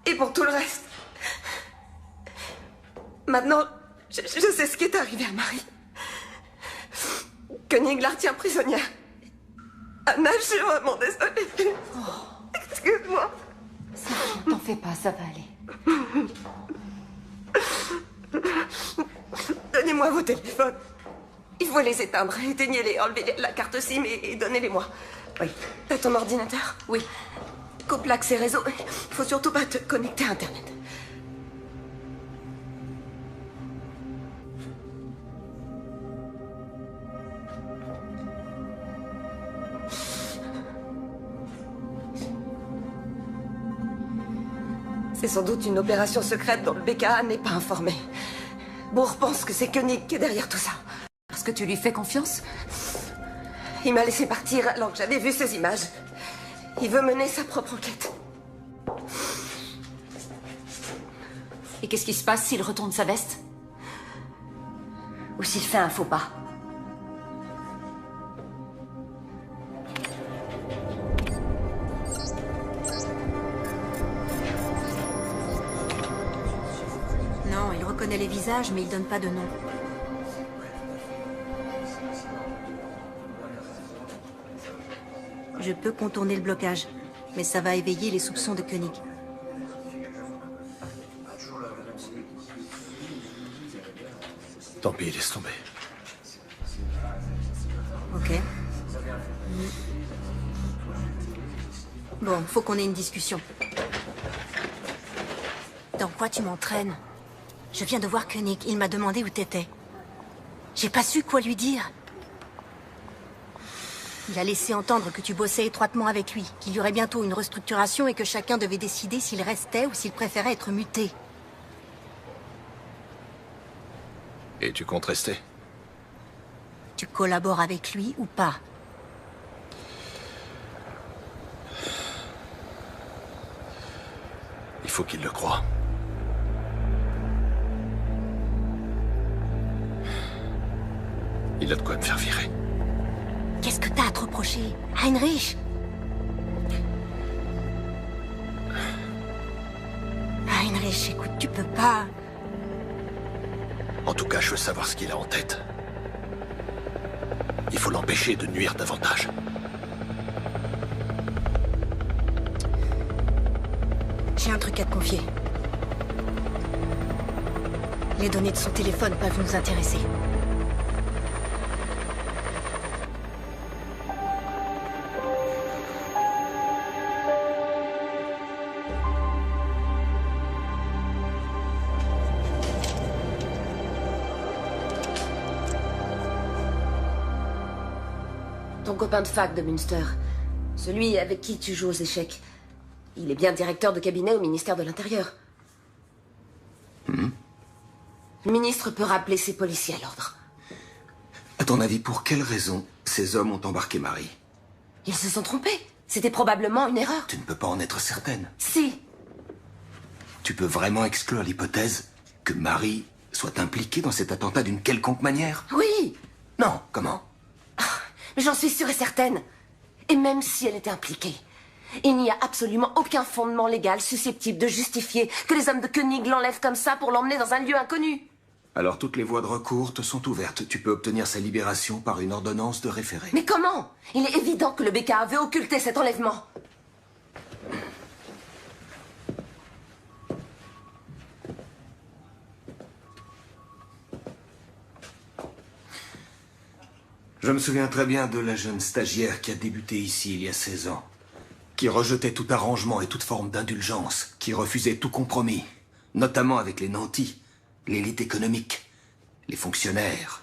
Et pour tout le reste. Maintenant, je sais ce qui est arrivé à Marie. Koenig la retient prisonnière. Anna, je suis vraiment désolée. Excuse-moi. T'en fais pas, ça va aller. Donnez-moi vos téléphones. Il faut les éteindre. Éteignez-les, enlevez la carte SIM et donnez-les-moi. Oui. T'as ton ordinateur? Oui. Coupe l'accès réseau. Il faut surtout pas te connecter à Internet. C'est sans doute une opération secrète dont le BKA n'est pas informé. Bourg pense que c'est Koenig qui est derrière tout ça. Parce que tu lui fais confiance? Il m'a laissé partir alors que j'avais vu ces images. Il veut mener sa propre enquête. Et qu'est-ce qui se passe s'il retourne sa veste? Ou s'il fait un faux pas. Non, il reconnaît les visages, mais il donne pas de nom. Je peux contourner le blocage, mais ça va éveiller les soupçons de Koenig. Tant pis, laisse tomber. Ok. Bon, faut qu'on ait une discussion. Dans quoi tu m'entraînes? Je viens de voir Koenig, il m'a demandé où t'étais. J'ai pas su quoi lui dire. Il a laissé entendre que tu bossais étroitement avec lui, qu'il y aurait bientôt une restructuration et que chacun devait décider s'il restait ou s'il préférait être muté. Et tu comptes rester? Tu collabores avec lui ou pas? Il faut qu'il le croie. Il a de quoi me faire virer. Qu'est-ce que t'as à te reprocher, Heinrich? Heinrich, écoute, tu peux pas... En tout cas, je veux savoir ce qu'il a en tête. Il faut l'empêcher de nuire davantage. J'ai un truc à te confier. Les données de son téléphone peuvent nous intéresser. Ton copain de fac de Münster. Celui avec qui tu joues aux échecs. Il est bien directeur de cabinet au ministère de l'Intérieur. Le ministre peut rappeler ses policiers à l'ordre. À ton avis, pour quelle raison ces hommes ont embarqué Marie? Ils se sont trompés. C'était probablement une erreur. Tu ne peux pas en être certaine. Si. Tu peux vraiment exclure l'hypothèse que Marie soit impliquée dans cet attentat d'une quelconque manière? Oui. Non, comment? Mais j'en suis sûre et certaine. Et même si elle était impliquée, il n'y a absolument aucun fondement légal susceptible de justifier que les hommes de Koenig l'enlèvent comme ça pour l'emmener dans un lieu inconnu. Alors toutes les voies de recours te sont ouvertes. Tu peux obtenir sa libération par une ordonnance de référé. Mais comment? Il est évident que le BKA veut occulter cet enlèvement. Je me souviens très bien de la jeune stagiaire qui a débuté ici il y a 16 ans. Qui rejetait tout arrangement et toute forme d'indulgence. Qui refusait tout compromis. Notamment avec les nantis, l'élite économique, les fonctionnaires.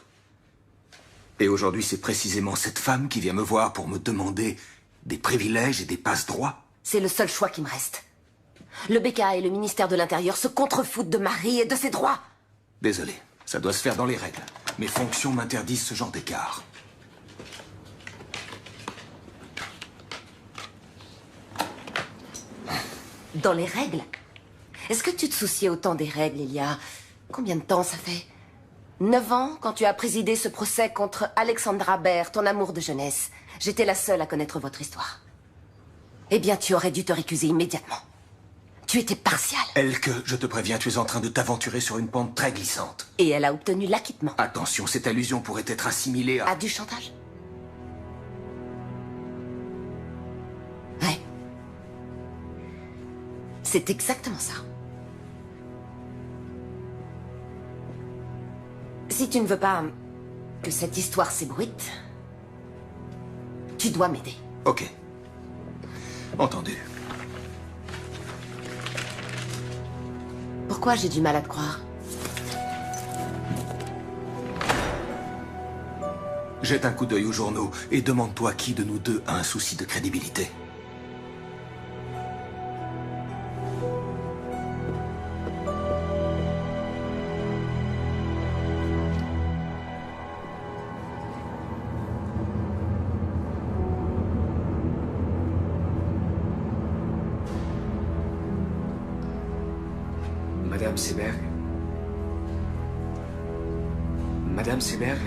Et aujourd'hui, c'est précisément cette femme qui vient me voir pour me demander des privilèges et des passe-droits. C'est le seul choix qui me reste. Le BKA et le ministère de l'Intérieur se contrefoutent de Marie et de ses droits. Désolé, ça doit se faire dans les règles. Mes fonctions m'interdisent ce genre d'écart. Dans les règles? Est-ce que tu te souciais autant des règles il y a... Combien de temps ça fait? 9 ans, quand tu as présidé ce procès contre Alexandra Baer, ton amour de jeunesse. J'étais la seule à connaître votre histoire. Eh bien, tu aurais dû te récuser immédiatement. Tu étais partial. Elke, je te préviens, tu es en train de t'aventurer sur une pente très glissante. Et elle a obtenu l'acquittement. Attention, cette allusion pourrait être assimilée à... À du chantage? Ouais. C'est exactement ça. Si tu ne veux pas que cette histoire s'ébruite, tu dois m'aider. Ok. Entendu. Pourquoi j'ai du mal à te croire? Jette un coup d'œil aux journaux et demande-toi qui de nous deux a un souci de crédibilité. Madame Seberg? Madame Seberg?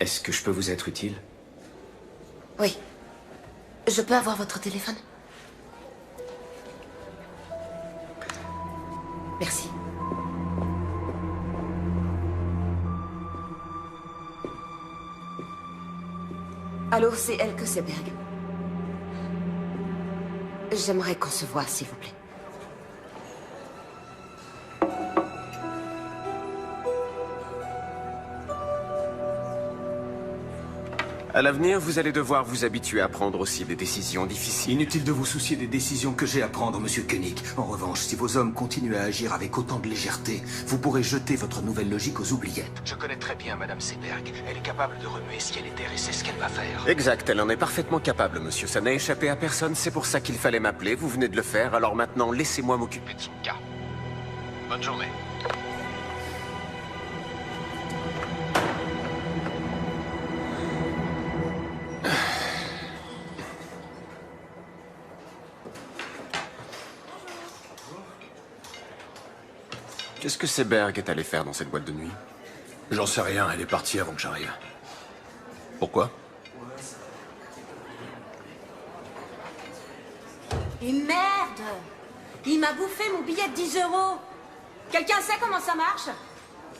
Est-ce que je peux vous être utile? Oui. Je peux avoir votre téléphone? Merci. Allô, c'est Elke Seberg. J'aimerais qu'on se voie, s'il vous plaît. À l'avenir, vous allez devoir vous habituer à prendre aussi des décisions difficiles. Inutile de vous soucier des décisions que j'ai à prendre, monsieur Koenig. En revanche, si vos hommes continuent à agir avec autant de légèreté, vous pourrez jeter votre nouvelle logique aux oubliettes. Je connais très bien Madame Seberg. Elle est capable de remuer ciel et terre et c'est ce qu'elle va faire. Exact, elle en est parfaitement capable, monsieur. Ça n'a échappé à personne, c'est pour ça qu'il fallait m'appeler. Vous venez de le faire, alors maintenant, laissez-moi m'occuper de son cas. Bonne journée. Qu'est-ce que Seberg est allé faire dans cette boîte de nuit? J'en sais rien, elle est partie avant que j'arrive. Pourquoi? Et merde! Il m'a bouffé mon billet de 10 €. Quelqu'un sait comment ça marche?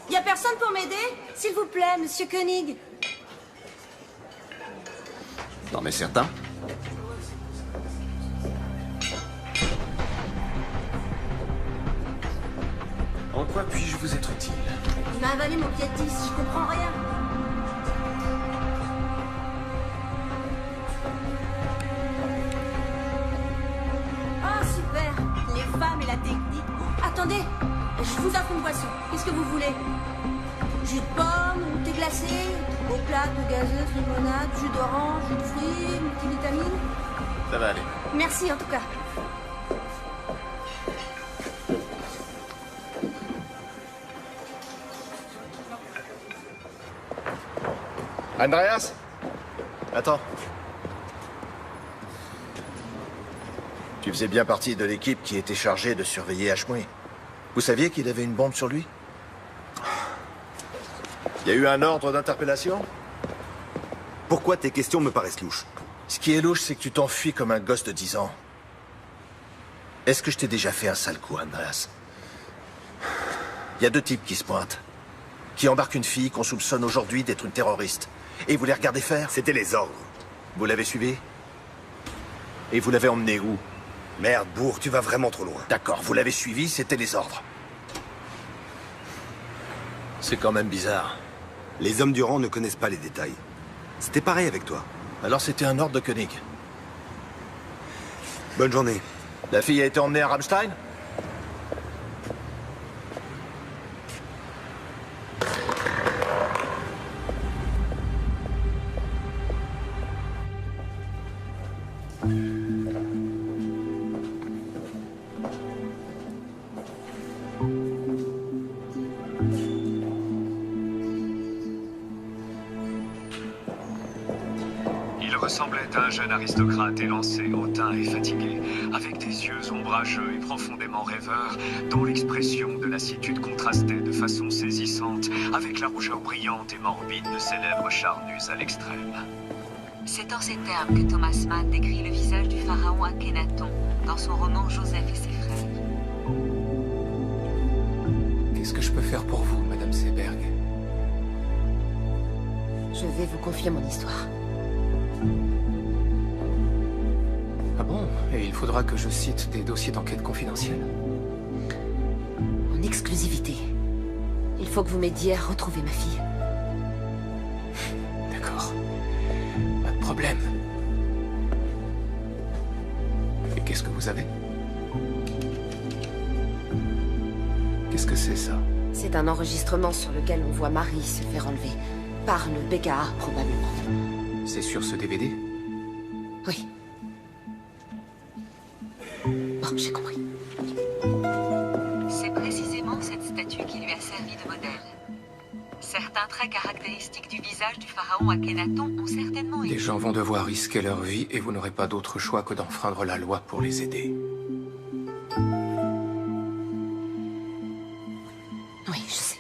Y a personne pour m'aider? S'il vous plaît, monsieur Koenig. T'en es certain? En quoi puis-je vous être utile? Il m'a avalé mon billet de 10, je comprends rien. Oh, super! Les femmes et la technique. Attendez, je vous offre une boisson. Qu'est-ce que vous voulez? Jus de pomme, thé glacé, eau plate, gazeuse, limonade, jus d'orange, jus de fruits, multivitamines. Ça va aller. Merci en tout cas. Andreas? Attends. Tu faisais bien partie de l'équipe qui était chargée de surveiller Ashmui. Vous saviez qu'il avait une bombe sur lui? Il y a eu un ordre d'interpellation? Pourquoi tes questions me paraissent louches? Ce qui est louche, c'est que tu t'enfuis comme un gosse de 10 ans. Est-ce que je t'ai déjà fait un sale coup, Andreas? Il y a 2 types qui se pointent. Qui embarquent une fille qu'on soupçonne aujourd'hui d'être une terroriste. Et vous les regardez faire? C'était les ordres. Vous l'avez suivi? Et vous l'avez emmené où? Merde, bourre, tu vas vraiment trop loin. D'accord, vous l'avez suivi, c'était les ordres. C'est quand même bizarre. Les hommes du rang ne connaissent pas les détails. C'était pareil avec toi. Alors c'était un ordre de Koenig. Bonne journée. La fille a été emmenée à Rammstein? ressemblait à un jeune aristocrate élancé, hautain et fatigué, avec des yeux ombrageux et profondément rêveurs, dont l'expression de lassitude contrastait de façon saisissante avec la rougeur brillante et morbide de ses lèvres charnues à l'extrême. C'est en ces termes que Thomas Mann décrit le visage du pharaon Akhenaton dans son roman Joseph et ses frères. Qu'est-ce que je peux faire pour vous, Madame Seberg? Je vais vous confier mon histoire. Ah bon? Et il faudra que je cite des dossiers d'enquête confidentiels? En exclusivité. Il faut que vous m'aidiez à retrouver ma fille. D'accord. Pas de problème. Et qu'est-ce que vous avez? Qu'est-ce que c'est, ça? C'est un enregistrement sur lequel on voit Marie se faire enlever. Par le BKA, probablement. C'est sur ce DVD? Oui. Bon, j'ai compris. C'est précisément cette statue qui lui a servi de modèle. Certains traits caractéristiques du visage du pharaon Akhenaton ont certainement été... Les gens vont devoir risquer leur vie et vous n'aurez pas d'autre choix que d'enfreindre la loi pour les aider. Oui, je sais.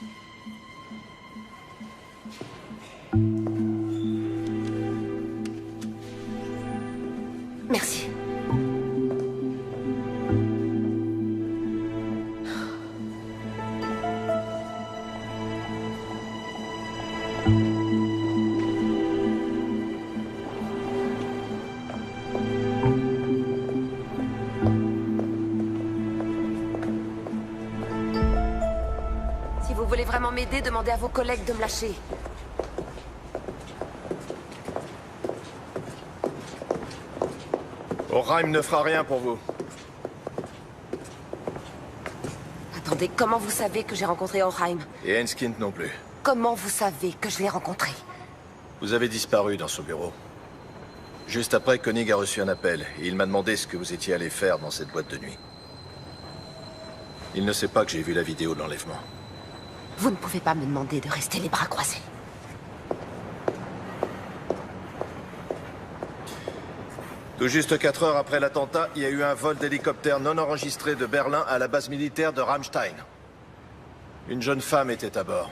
Merci. Si vous voulez vraiment m'aider, demandez à vos collègues de me lâcher. Orheim ne fera rien pour vous. Attendez, comment vous savez que j'ai rencontré Orheim? Et Henskind non plus. Comment vous savez que je l'ai rencontré? Vous avez disparu dans son bureau. Juste après, Koenig a reçu un appel et il m'a demandé ce que vous étiez allé faire dans cette boîte de nuit. Il ne sait pas que j'ai vu la vidéo de l'enlèvement. Vous ne pouvez pas me demander de rester les bras croisés. Tout juste 4 heures après l'attentat, il y a eu un vol d'hélicoptère non enregistré de Berlin à la base militaire de Ramstein. Une jeune femme était à bord.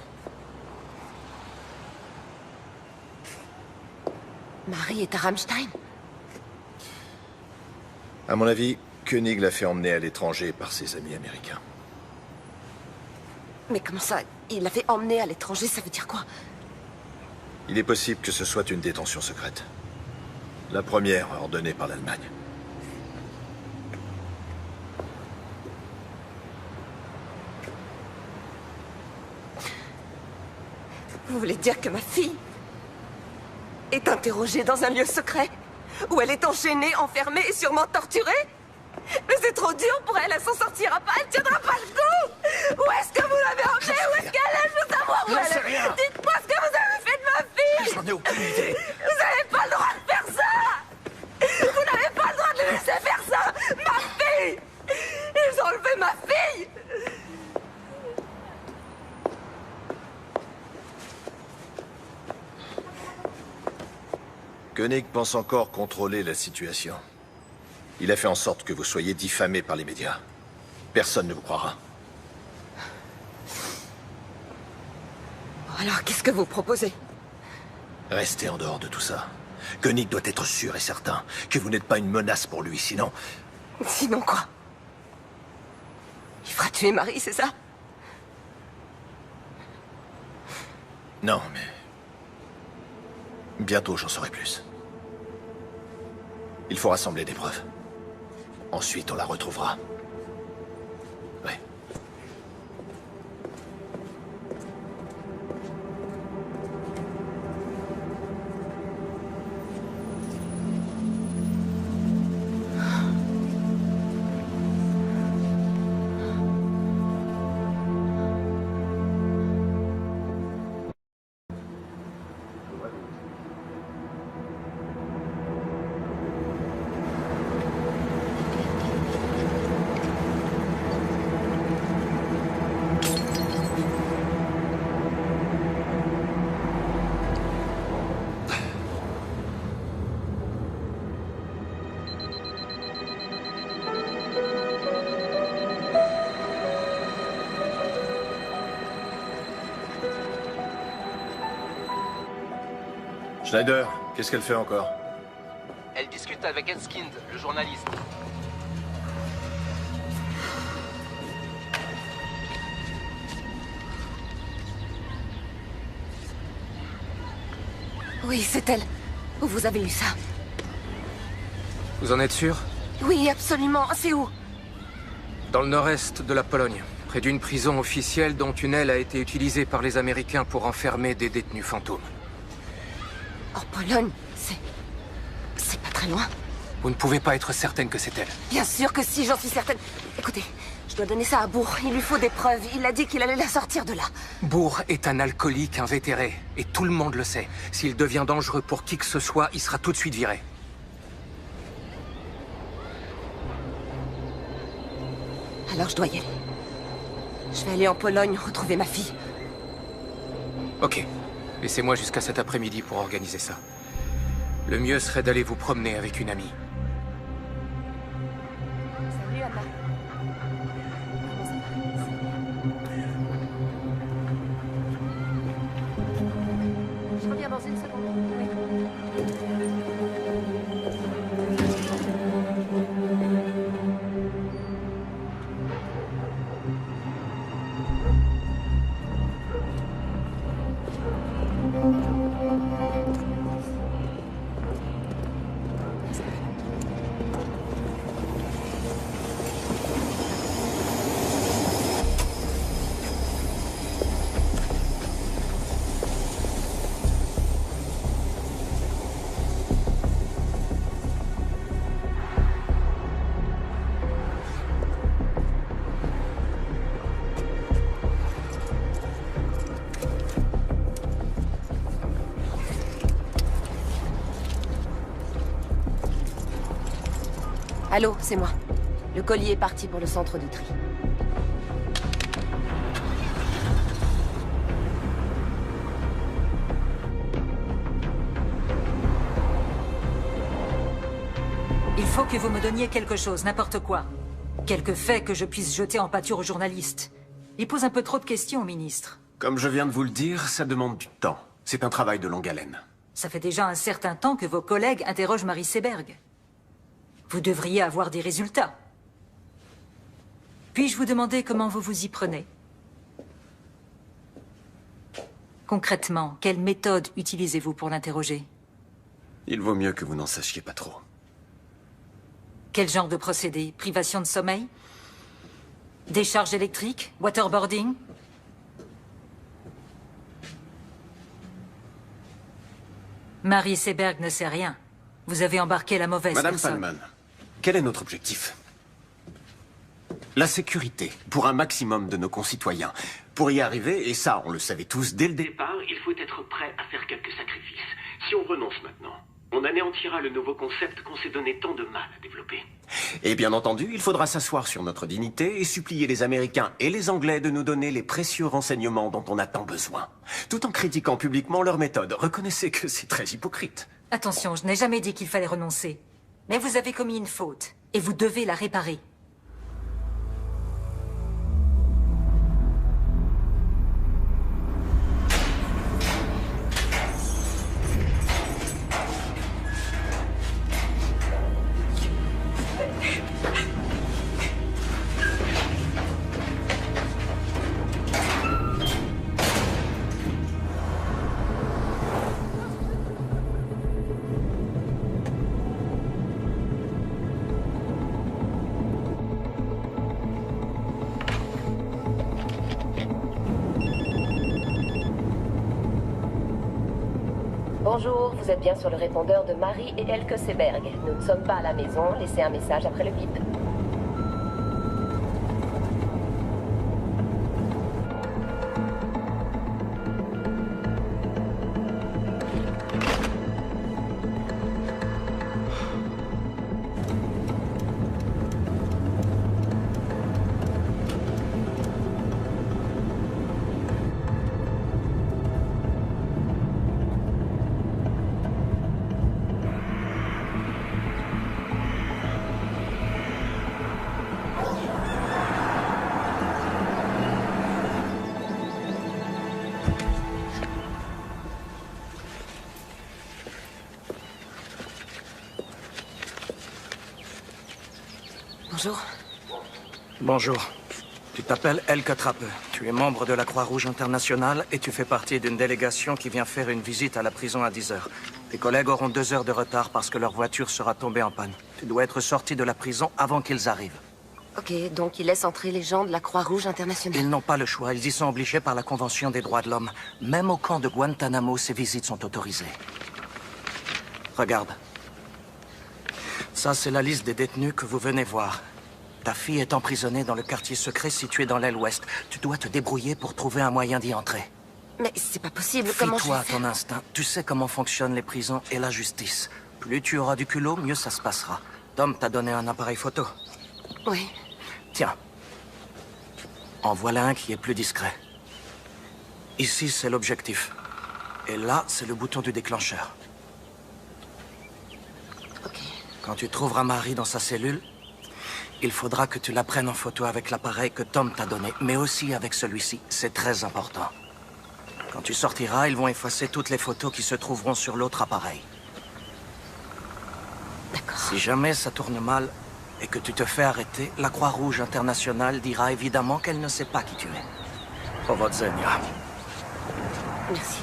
Marie est à Ramstein? À mon avis, Koenig l'a fait emmener à l'étranger par ses amis américains. Mais comment ça? Il l'a fait emmener à l'étranger, ça veut dire quoi? Il est possible que ce soit une détention secrète. La première ordonnée par l'Allemagne. Vous voulez dire que ma fille est interrogée dans un lieu secret? Où elle est enchaînée, enfermée et sûrement torturée? Mais c'est trop dur pour elle, elle s'en sortira pas, elle tiendra pas le coup! Où est-ce que vous l'avez emmenée? Où est-ce qu'elle est? Je veux savoir où elle est! Dites-moi ce que vous avez fait de ma fille! J'en ai aucune idée! Vous n'avez pas le droit de faire ça! Vous n'avez pas le droit de le laisser faire ça! Ma fille! Ils ont enlevé ma fille! Koenig pense encore contrôler la situation. Il a fait en sorte que vous soyez diffamés par les médias. Personne ne vous croira. Alors, qu'est-ce que vous proposez? Restez en dehors de tout ça. Koenig doit être sûr et certain que vous n'êtes pas une menace pour lui, sinon... Sinon quoi? Il fera tuer Marie, c'est ça? Non, mais... Bientôt, j'en saurai plus. Il faut rassembler des preuves. Ensuite, on la retrouvera. Ouais. Schneider, qu'est-ce qu'elle fait encore? Elle discute avec Enskind, le journaliste. Oui, c'est elle. Où vous avez eu ça? Vous en êtes sûr? Oui, absolument. C'est où? Dans le nord-est de la Pologne, près d'une prison officielle dont une aile a été utilisée par les Américains pour enfermer des détenus fantômes. En Pologne? C'est pas très loin. Vous ne pouvez pas être certaine que c'est elle. Bien sûr que si, j'en suis certaine. Écoutez, je dois donner ça à Bourg. Il lui faut des preuves. Il a dit qu'il allait la sortir de là. Bourg est un alcoolique invétéré, et tout le monde le sait. S'il devient dangereux pour qui que ce soit, il sera tout de suite viré. Alors je dois y aller. Je vais aller en Pologne retrouver ma fille. Ok. Laissez-moi jusqu'à cet après-midi pour organiser ça. Le mieux serait d'aller vous promener avec une amie. Salut, Anna. Je reviens dans une seconde. Allô, c'est moi. Le colis est parti pour le centre de tri. Il faut que vous me donniez quelque chose, n'importe quoi. Quelques faits que je puisse jeter en pâture aux journalistes. Il pose un peu trop de questions, ministre. Comme je viens de vous le dire, ça demande du temps. C'est un travail de longue haleine. Ça fait déjà un certain temps que vos collègues interrogent Marie Seberg. Vous devriez avoir des résultats. Puis-je vous demander comment vous vous y prenez? Concrètement, quelle méthode utilisez-vous pour l'interroger? Il vaut mieux que vous n'en sachiez pas trop. Quel genre de procédé? Privation de sommeil? Décharge électrique? Waterboarding? Marie Seberg ne sait rien. Vous avez embarqué la mauvaise Madame personne. Fallman, quel est notre objectif? La sécurité, pour un maximum de nos concitoyens. Pour y arriver, et ça, on le savait tous dès le départ, Il faut être prêt à faire quelques sacrifices. Si on renonce maintenant, on anéantira le nouveau concept qu'on s'est donné tant de mal à développer. Et bien entendu, il faudra s'asseoir sur notre dignité et supplier les Américains et les Anglais de nous donner les précieux renseignements dont on a tant besoin. Tout en critiquant publiquement leur méthode. Reconnaissez que c'est très hypocrite. Attention, je n'ai jamais dit qu'il fallait renoncer. Mais vous avez commis une faute, et vous devez la réparer. Bonjour, vous êtes bien sur le répondeur de Marie et Elke Seberg. Nous ne sommes pas à la maison, laissez un message après le bip. Bonjour. Bonjour. Tu t'appelles Elke Trappe. Tu es membre de la Croix-Rouge internationale et tu fais partie d'une délégation qui vient faire une visite à la prison à 10 heures. Tes collègues auront 2 heures de retard parce que leur voiture sera tombée en panne. Tu dois être sorti de la prison avant qu'ils arrivent. Ok, donc ils laissent entrer les gens de la Croix-Rouge internationale. Ils n'ont pas le choix. Ils y sont obligés par la Convention des droits de l'homme. Même au camp de Guantanamo, ces visites sont autorisées. Regarde. Ça, c'est la liste des détenus que vous venez voir. Ta fille est emprisonnée dans le quartier secret situé dans l'aile ouest. Tu dois te débrouiller pour trouver un moyen d'y entrer. Mais c'est pas possible, comment je Fie-toi vais à faire? ton instinct. Tu sais comment fonctionnent les prisons et la justice. Plus tu auras du culot, mieux ça se passera. Tom t'a donné un appareil photo. Oui. Tiens. En voilà un qui est plus discret. Ici, c'est l'objectif. Et là, c'est le bouton du déclencheur. Quand tu trouveras Marie dans sa cellule, il faudra que tu la prennes en photo avec l'appareil que Tom t'a donné, mais aussi avec celui-ci. C'est très important. Quand tu sortiras, ils vont effacer toutes les photos qui se trouveront sur l'autre appareil. D'accord. Si jamais ça tourne mal et que tu te fais arrêter, la Croix-Rouge internationale dira évidemment qu'elle ne sait pas qui tu es. Powodzenia. Merci.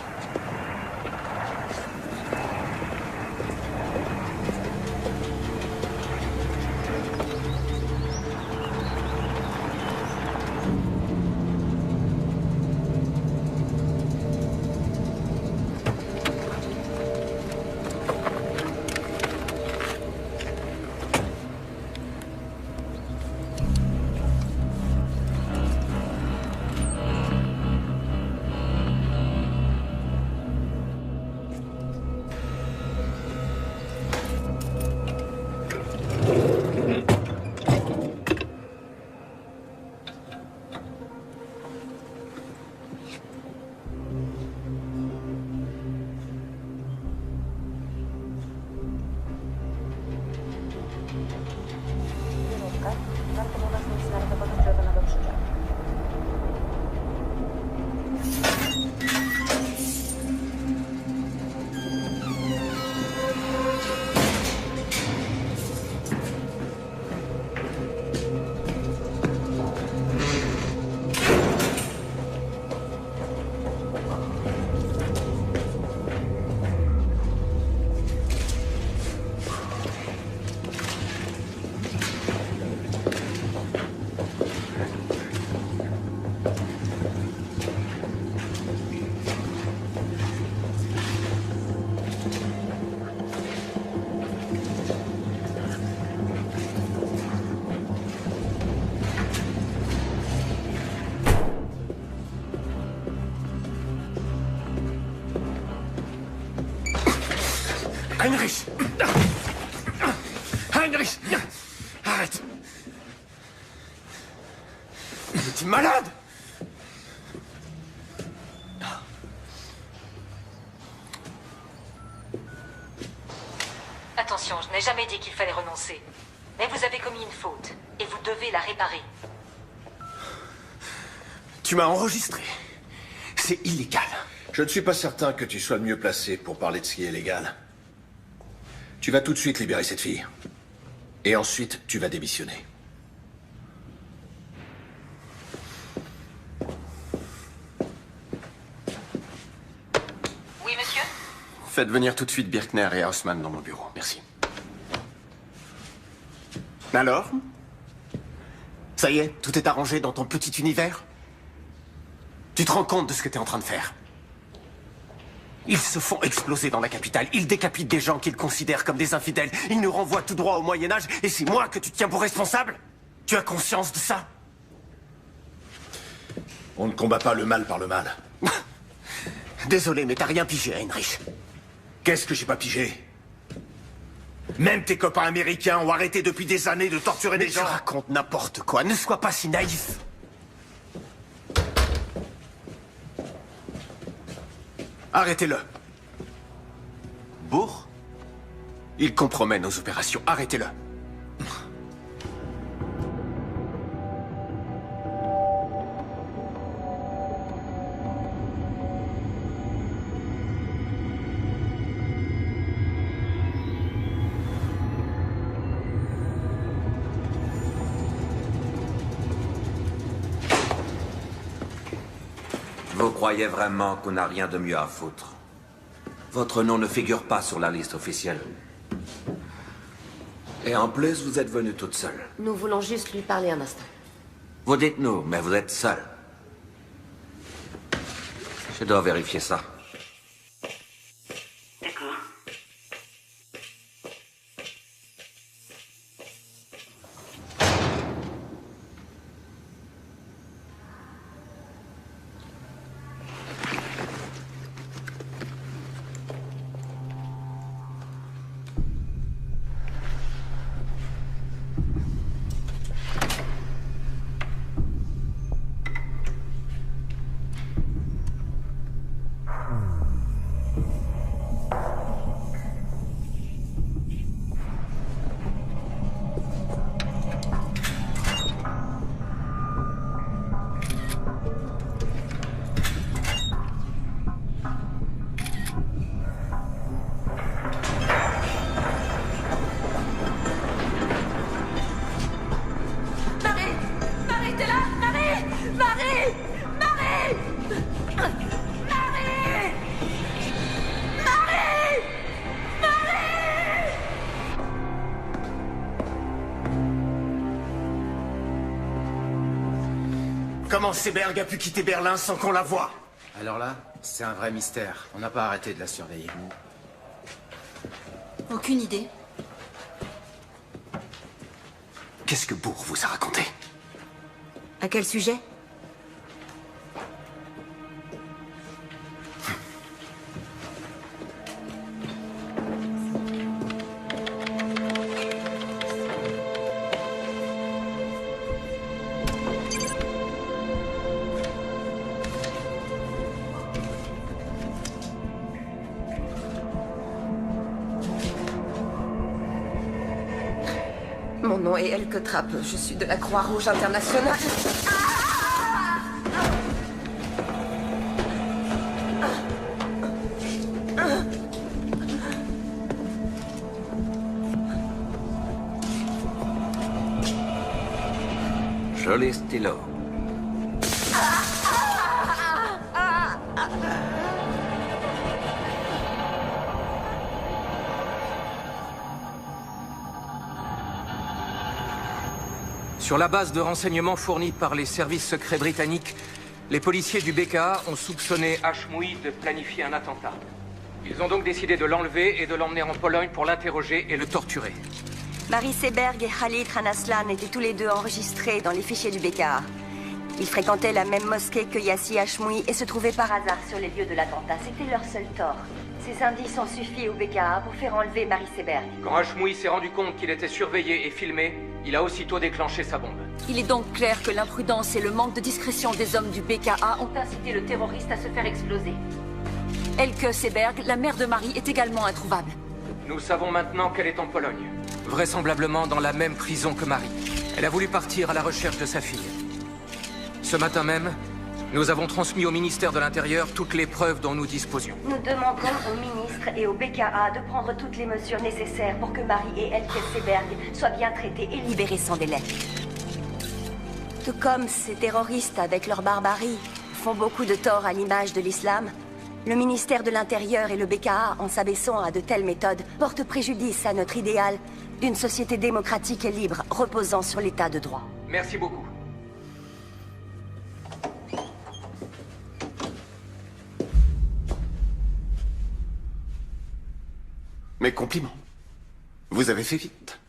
Heinrich! Heinrich! Arrête! Tu es malade! Attention, je n'ai jamais dit qu'il fallait renoncer. Mais vous avez commis une faute, et vous devez la réparer. Tu m'as enregistré. C'est illégal. Je ne suis pas certain que tu sois le mieux placé pour parler de ce qui est légal. Tu vas tout de suite libérer cette fille. Et ensuite, tu vas démissionner. Oui, monsieur? Faites venir tout de suite Birkner et Haussmann dans mon bureau. Merci. Alors? Ça y est, tout est arrangé dans ton petit univers? Tu te rends compte de ce que tu es en train de faire? Ils se font exploser dans la capitale. Ils décapitent des gens qu'ils considèrent comme des infidèles. Ils nous renvoient tout droit au Moyen-Âge. Et c'est moi que tu tiens pour responsable? Tu as conscience de ça? On ne combat pas le mal par le mal. Désolé, mais t'as rien pigé, Heinrich. Qu'est-ce que j'ai pas pigé? Même tes copains américains ont arrêté depuis des années de torturer des gens. Tu racontes n'importe quoi. Ne sois pas si naïf. Arrêtez-le. Bourg? Il compromet nos opérations. Arrêtez-le. Vous croyez vraiment qu'on n'a rien de mieux à foutre? Votre nom ne figure pas sur la liste officielle. Et en plus, vous êtes venue toute seule. Nous voulons juste lui parler un instant. Vous dites nous, mais vous êtes seule. Je dois vérifier ça. D'accord. Comment Seberg a pu quitter Berlin sans qu'on la voie? Alors là, c'est un vrai mystère. On n'a pas arrêté de la surveiller. Aucune idée. Qu'est-ce que Bourg vous a raconté? À quel sujet? Mon nom est Elke Trappe. Je suis de la Croix-Rouge internationale. Joli stylo. Sur la base de renseignements fournis par les services secrets britanniques, les policiers du BKA ont soupçonné Hashmoui de planifier un attentat. Ils ont donc décidé de l'enlever et de l'emmener en Pologne pour l'interroger et le torturer. Marie Seberg et Khalid Khanaslan étaient tous les deux enregistrés dans les fichiers du BKA. Ils fréquentaient la même mosquée que Yassi Hashmoui et se trouvaient par hasard sur les lieux de l'attentat. C'était leur seul tort. Ces indices ont suffi au BKA pour faire enlever Marie Seberg. Quand Hashmoui s'est rendu compte qu'il était surveillé et filmé, il a aussitôt déclenché sa bombe. Il est donc clair que l'imprudence et le manque de discrétion des hommes du BKA ont incité le terroriste à se faire exploser. Elke Seberg, la mère de Marie, est également introuvable. Nous savons maintenant qu'elle est en Pologne, vraisemblablement dans la même prison que Marie. Elle a voulu partir à la recherche de sa fille. Ce matin même, nous avons transmis au ministère de l'Intérieur toutes les preuves dont nous disposions. Nous demandons au ministre et au BKA de prendre toutes les mesures nécessaires pour que Marie et Elke Seberg soient bien traitées et libérées sans délai. Tout comme ces terroristes, avec leur barbarie, font beaucoup de tort à l'image de l'islam, le ministère de l'Intérieur et le BKA, en s'abaissant à de telles méthodes, portent préjudice à notre idéal d'une société démocratique et libre, reposant sur l'état de droit. Merci beaucoup. Mes compliments. Vous avez fait vite.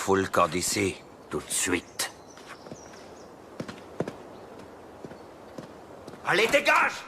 fout le camp d'ici, tout de suite. Allez, dégage!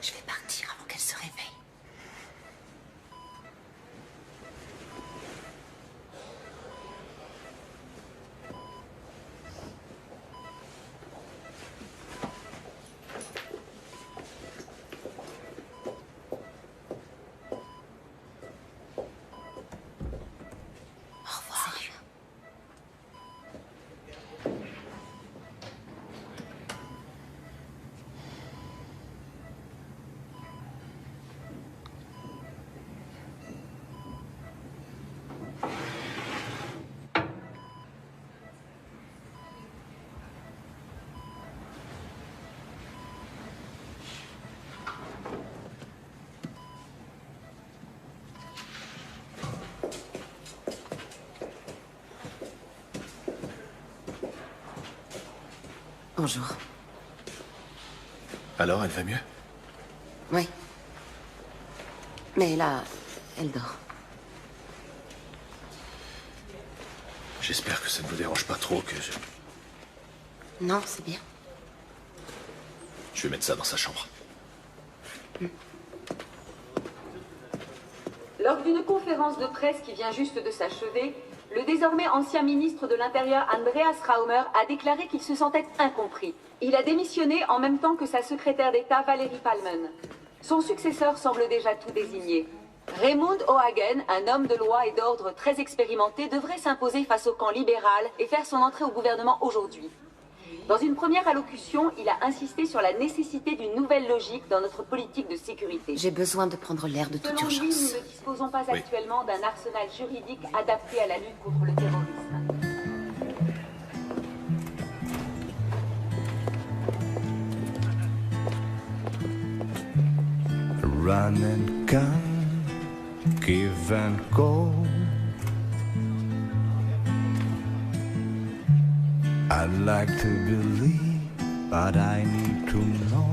Je vais partir avant qu'elle se réveille. Au revoir. Bonjour. Alors, elle va mieux? Oui. Mais là, elle dort. J'espère que ça ne vous dérange pas trop que je... Non, c'est bien. Je vais mettre ça dans sa chambre. Lors d'une conférence de presse qui vient juste de s'achever, le désormais ancien ministre de l'Intérieur Andreas Raumer a déclaré qu'il se sentait incompris. Il a démissionné en même temps que sa secrétaire d'État Valérie Palmen. Son successeur semble déjà tout désigné. Raymond O'Hagen, un homme de loi et d'ordre très expérimenté, devrait s'imposer face au camp libéral et faire son entrée au gouvernement aujourd'hui. Dans une première allocution, il a insisté sur la nécessité d'une nouvelle logique dans notre politique de sécurité. J'ai besoin de prendre l'air de toute Selon lui, urgence. nous ne disposons pas actuellement d'un arsenal juridique adapté à la lutte contre le terrorisme. Run and gun, give and go. I'd like to believe, but I need to know.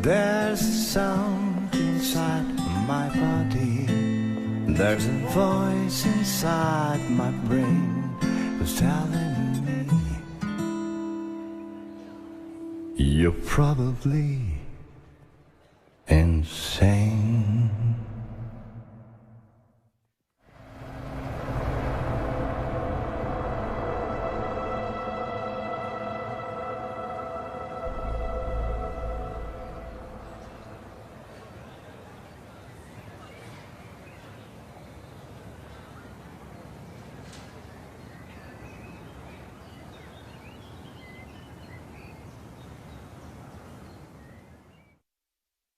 There's a sound inside my body. There's a voice inside my brain who's telling me you're probably